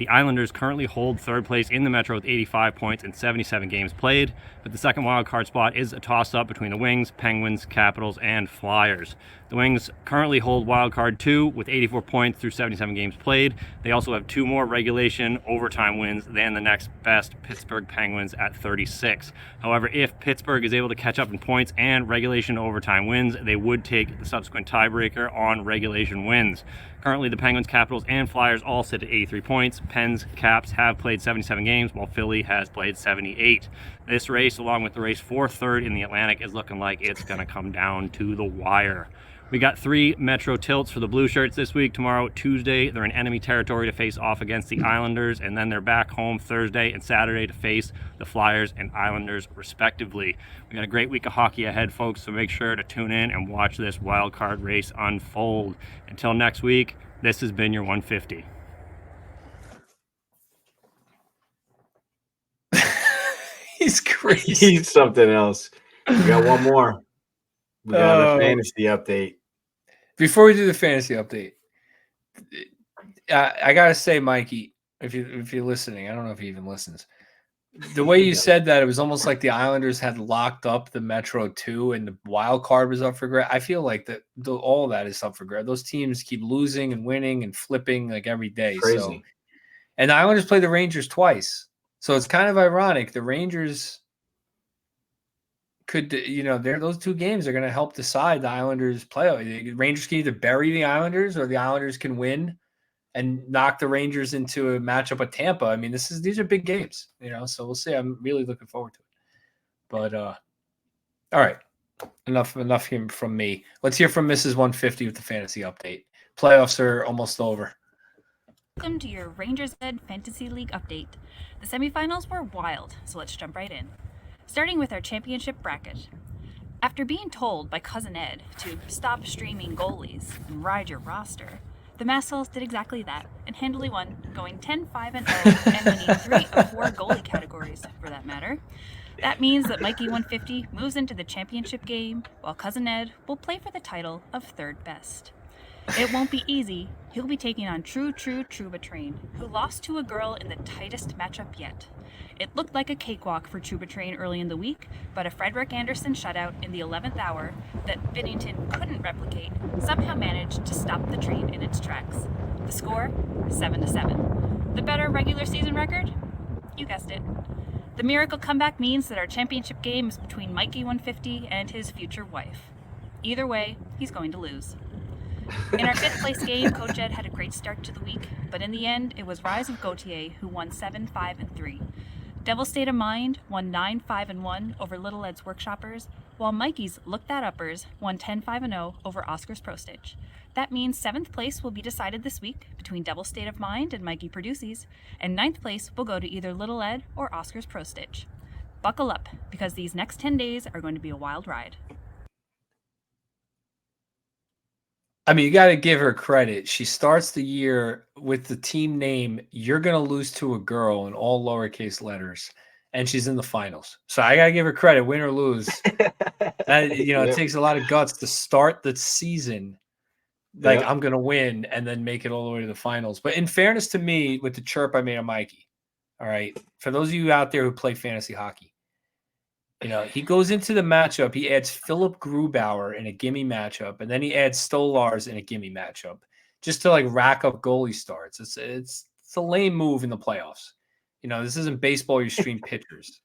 Islanders currently hold third place in the Metro with 85 points in 77 games played, but the second wild card spot is a toss-up between the Wings, Penguins, Capitals, and Flyers. The Wings currently hold wild card 2 with 84 points through 77 games played. They also have 2 more regulation overtime wins than the next best Pittsburgh Penguins at 36. However, if Pittsburgh is able to catch up in points and regulation overtime wins, they would take the subsequent tiebreaker on regulation wins. Currently, the Penguins, Capitals, and Flyers all sit at 83 points. Pens, Caps have played 77 games, while Philly has played 78. This race, along with the race for third in the Atlantic, is looking like it's going to come down to the wire. We got 3 Metro tilts for the Blue Shirts this week. Tomorrow, Tuesday, they're in enemy territory to face off against the Islanders, and then they're back home Thursday and Saturday to face the Flyers and Islanders, respectively. We got a great week of hockey ahead, folks, so make sure to tune in and watch this wild card race unfold. Until next week, this has been your 150. He's crazy. He's something else. We got one more. We got a fantasy update. Before we do the fantasy update, I gotta say, Mikey, if you're listening, I don't know if he even listens. The way you said that, it was almost like the Islanders had locked up the Metro 2 and the wild card was up for grabs. I feel like that all that is up for grabs. Those teams keep losing and winning and flipping like every day. Crazy. So, and the Islanders play the Rangers twice, so it's kind of ironic. The Rangers could, those 2 games are going to help decide the Islanders' playoff. The Rangers can either bury the Islanders or the Islanders can win and knock the Rangers into a matchup with Tampa. I mean, these are big games, so we'll see. I'm really looking forward to it. But all right, enough from me. Let's hear from Mrs. 150 with the fantasy update. Playoffs are almost over. Welcome to your Rangers Ed Fantasy League update. The semifinals were wild, so let's jump right in. Starting with our championship bracket. After being told by Cousin Ed to stop streaming goalies and ride your roster, the Massholes did exactly that and handily won, going 10-5-0 and winning 3 of 4 goalie categories, for that matter. That means that Mikey 150 moves into the championship game, while Cousin Ed will play for the title of third best. It won't be easy. He'll be taking on True Troubatrain, who lost to a girl in the tightest matchup yet. It looked like a cakewalk for Troubatrain early in the week, but a Frederick Anderson shutout in the 11th hour that Binnington couldn't replicate somehow managed to stop the train in its tracks. The score? 7-7. The better regular season record? You guessed it. The miracle comeback means that our championship game is between Mikey 150 and his future wife. Either way, he's going to lose. In our 5th place game, Coach Ed had a great start to the week, but in the end, it was Rise of Gautier who won 7-5-3. Devil State of Mind won 9-5-1 over Little Ed's Workshoppers, while Mikey's Look That Uppers won 10-5-0 over Oscar's Pro Stitch. That means 7th place will be decided this week between Devil State of Mind and Mikey Produces, and 9th place will go to either Little Ed or Oscar's Pro Stitch. Buckle up, because these next 10 days are going to be a wild ride. I mean, you got to give her credit. She starts the year with the team name, "You're going to lose to a girl" in all lowercase letters, and she's in the finals. So I got to give her credit, win or lose. It takes a lot of guts to start the season like I'm going to win and then make it all the way to the finals. But in fairness to me, with the chirp I made on Mikey, all right, for those of you out there who play fantasy hockey, he goes into the matchup. He adds Philip Grubauer in a gimme matchup, and then he adds Stolars in a gimme matchup, just to rack up goalie starts. It's a lame move in the playoffs. This isn't baseball. You stream pitchers,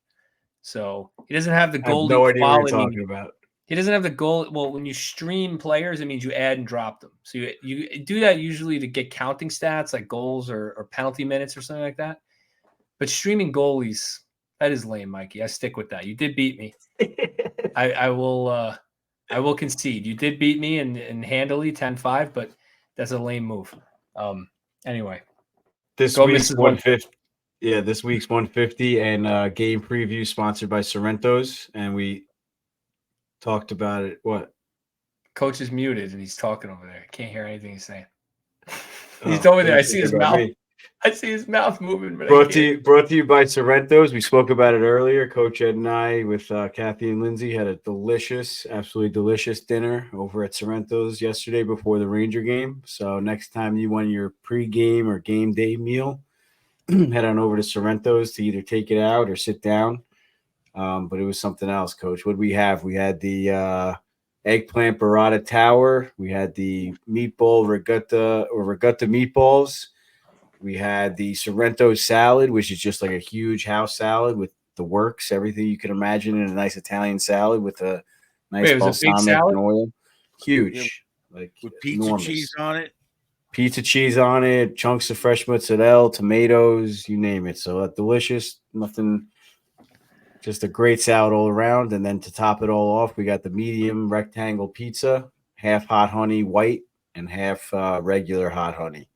so he doesn't have the goalie no idea quality. what you're talking about. He doesn't have the goal. Well, when you stream players, it means you add and drop them. So you do that usually to get counting stats like goals or penalty minutes or something like that. But streaming goalies. That is lame, Mikey. I stick with that. You did beat me. I will concede. You did beat me and handily 10-5, but that's a lame move. Anyway. This week's 150. Yeah, this week's 150 and game preview sponsored by Sorrento's, and we talked about it. What? Coach is muted and he's talking over there. I can't hear anything he's saying. He's over there. I see his mouth. I see his mouth moving. But brought to you by Sorrento's. We spoke about it earlier. Coach Ed and I, with Kathy and Lindsay, had a absolutely delicious dinner over at Sorrento's yesterday before the Ranger game. So next time you want your pregame or game day meal, head on over to Sorrento's to either take it out or sit down. But it was something else, Coach. What did we have? We had the eggplant burrata tower. We had the meatball regatta meatballs. We had the Sorrento salad, which is just like a huge house salad with the works, everything you can imagine in a nice Italian salad with a nice balsamic and oil. Huge. Like with pizza enormous. Cheese on it. Pizza cheese on it, chunks of fresh mozzarella, tomatoes, you name it. So delicious, nothing, just a great salad all around. And then to top it all off, we got the medium rectangle pizza, half hot honey white and half regular hot honey.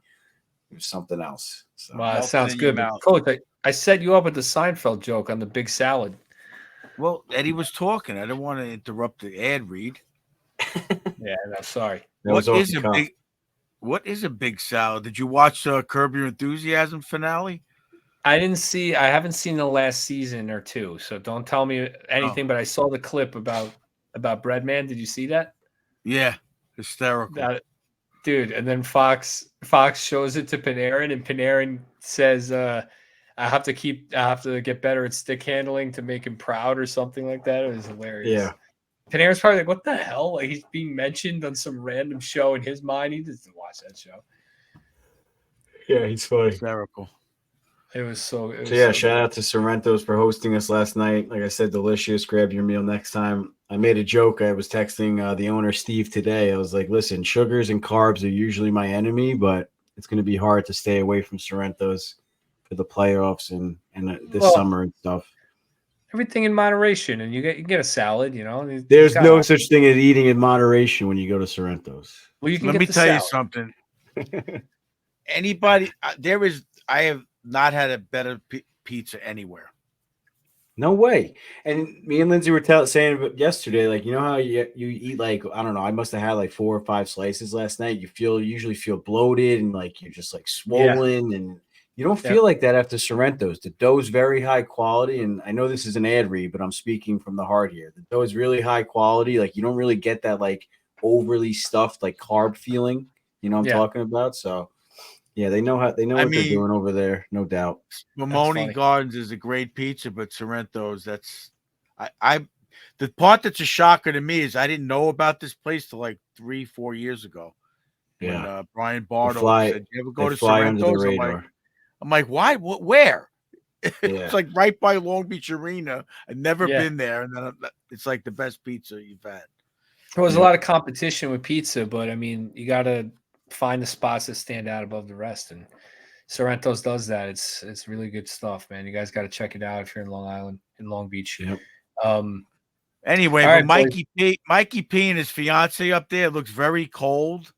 There's something else. So. Wow, that sounds good. Coach, I set you up with the Seinfeld joke on the big salad. Well, Eddie was talking. I didn't want to interrupt the ad read. Yeah, no, sorry. What is a big salad? Did you watch Curb Your Enthusiasm finale? I haven't seen the last season or two, so don't tell me anything. But I saw the clip about Breadman. Did you see that? Yeah, hysterical. Dude, and then Fox shows it to Panarin, and Panarin says, I have to get better at stick handling to make him proud or something like that. It was hilarious. Yeah. Panarin's probably like, what the hell? Like, he's being mentioned on some random show in his mind. He doesn't watch that show. Yeah, he's funny. Hysterical. It was so shout out to Sorrento's for hosting us last night. Like I said, delicious. Grab your meal next time. I made a joke. I was texting the owner, Steve, today. I was like, listen, sugars and carbs are usually my enemy, but it's going to be hard to stay away from Sorrento's for the playoffs and this summer and stuff. Everything in moderation, and you get a salad, There's no such thing as eating in moderation when you go to Sorrento's. Well, you can Let me tell salad. you something. I have not had a better pizza anywhere. No way. And me and Lindsay were saying yesterday, like, you know how you eat, like, I don't know, I must have had like 4 or 5 slices last night. You usually feel bloated and like you're just like swollen, and you don't feel like that after Sorrento's. The dough is very high quality, and I know this is an ad read, but I'm speaking from the heart here. The dough is really high quality. Like, you don't really get that like overly stuffed like carb feeling. You know what I'm talking about? So yeah, they know what they're doing over there, no doubt. Mamoni Gardens is a great pizza, but Sorrento's, that's the part that's a shocker to me is I didn't know about this place till like 3-4 years ago. Yeah. When Brian Bardo said, "You ever go to Sorrento's?" I'm like, why? What? Where? It's like right by Long Beach Arena. I've never been there, and then it's like the best pizza you've had. There was a lot of competition with pizza, but I mean, you got to find the spots that stand out above the rest, and Sorrento's does that. It's really good stuff, man. You guys got to check it out if you're in Long Island, in Long Beach. Yep. Anyway, but Mikey P and his fiance up there looks very cold,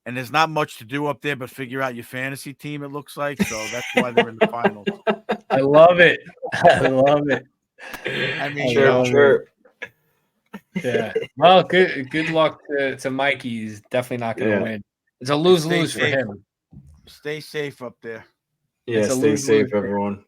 and there's not much to do up there but figure out your fantasy team, it looks like. So that's why they're in the finals. I love it. I love it. I mean, sure. Yeah. Well, good luck to Mikey. He's definitely not going to win. It's a lose-lose for him. Stay safe up there. Yeah, stay safe, everyone.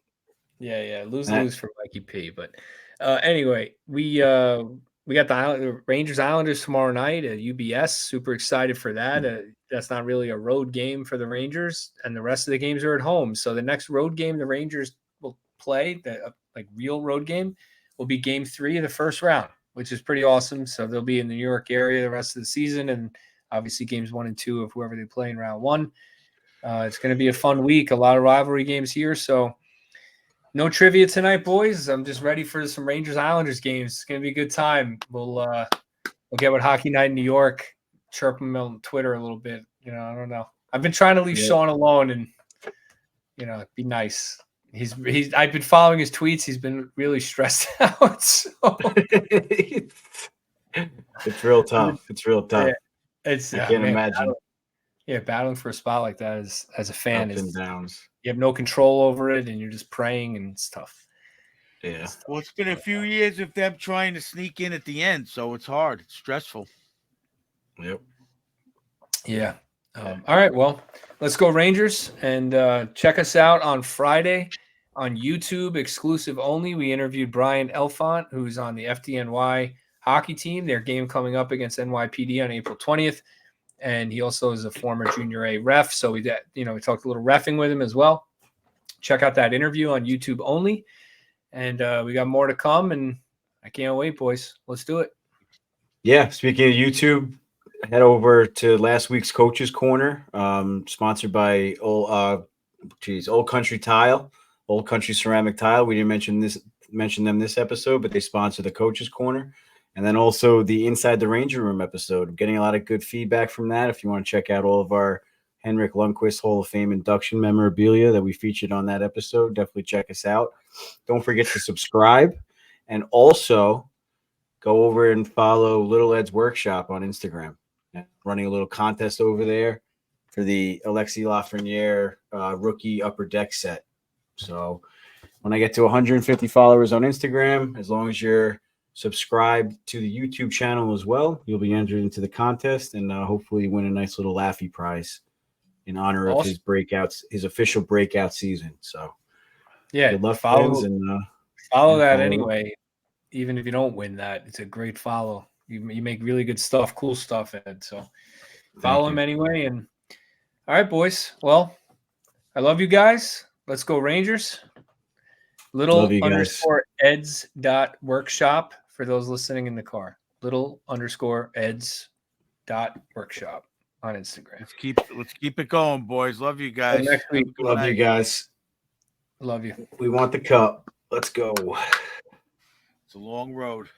Yeah. Lose-lose for Mikey P. But anyway, we got the Rangers Islanders tomorrow night at UBS. Super excited for that. That's not really a road game for the Rangers, and the rest of the games are at home. So the next road game the Rangers will play, the real road game, will be Game 3 of the first round, which is pretty awesome. So they'll be in the New York area the rest of the season, and obviously games 1 and 2 of whoever they play in round 1. It's going to be a fun week. A lot of rivalry games here. So no trivia tonight, boys. I'm just ready for some Rangers Islanders games. It's going to be a good time. We'll get with Hockey Night in New York, chirp him on Twitter a little bit. I don't know. I've been trying to leave Sean alone and, be nice. I've been following his tweets. He's been really stressed out. So. It's real tough. Yeah, I can't imagine. Battling for a spot like that as a fan ups and downs. You have no control over it, and you're just praying, and it's tough. Yeah. Well, it's been a few years of them trying to sneak in at the end, so it's hard. It's stressful. Yep. Yeah. All right. Well, let's go Rangers, and check us out on Friday on YouTube, exclusive only. We interviewed Brian Elfont, who's on the FDNY hockey team. Their game coming up against NYPD on April 20th. And he also is a former Junior A ref. So we talked a little reffing with him as well. Check out that interview on YouTube only. And we got more to come, and I can't wait, boys. Let's do it. Yeah. Speaking of YouTube, head over to last week's Coach's Corner, sponsored by Old Country Tile, Old Country Ceramic Tile. We didn't mention them this episode, but they sponsor the Coach's Corner. And then also the Inside the Ranger Room episode. I'm getting a lot of good feedback from that. If you want to check out all of our Henrik Lundqvist Hall of Fame induction memorabilia that we featured on that episode, definitely check us out. Don't forget to subscribe. And also go over and follow Little Ed's Workshop on Instagram. Running a little contest over there for the Alexis Lafreniere rookie upper deck set. So when I get to 150 followers on Instagram, as long as you're subscribe to the YouTube channel as well, you'll be entered into the contest and hopefully win a nice little Laffy prize in honor of his official breakout season. So yeah, good luck, follow that anyway. Even if you don't win that, it's a great follow. You make really good stuff, cool stuff, Ed. So follow him anyway. And all right, boys. Well, I love you guys. Let's go Rangers. _Eds.workshop for those listening in the car. _Eds.workshop on Instagram. Let's keep it going, boys. Love you guys. Next week. Love you guys. Love you. We want the cup. Let's go. It's a long road.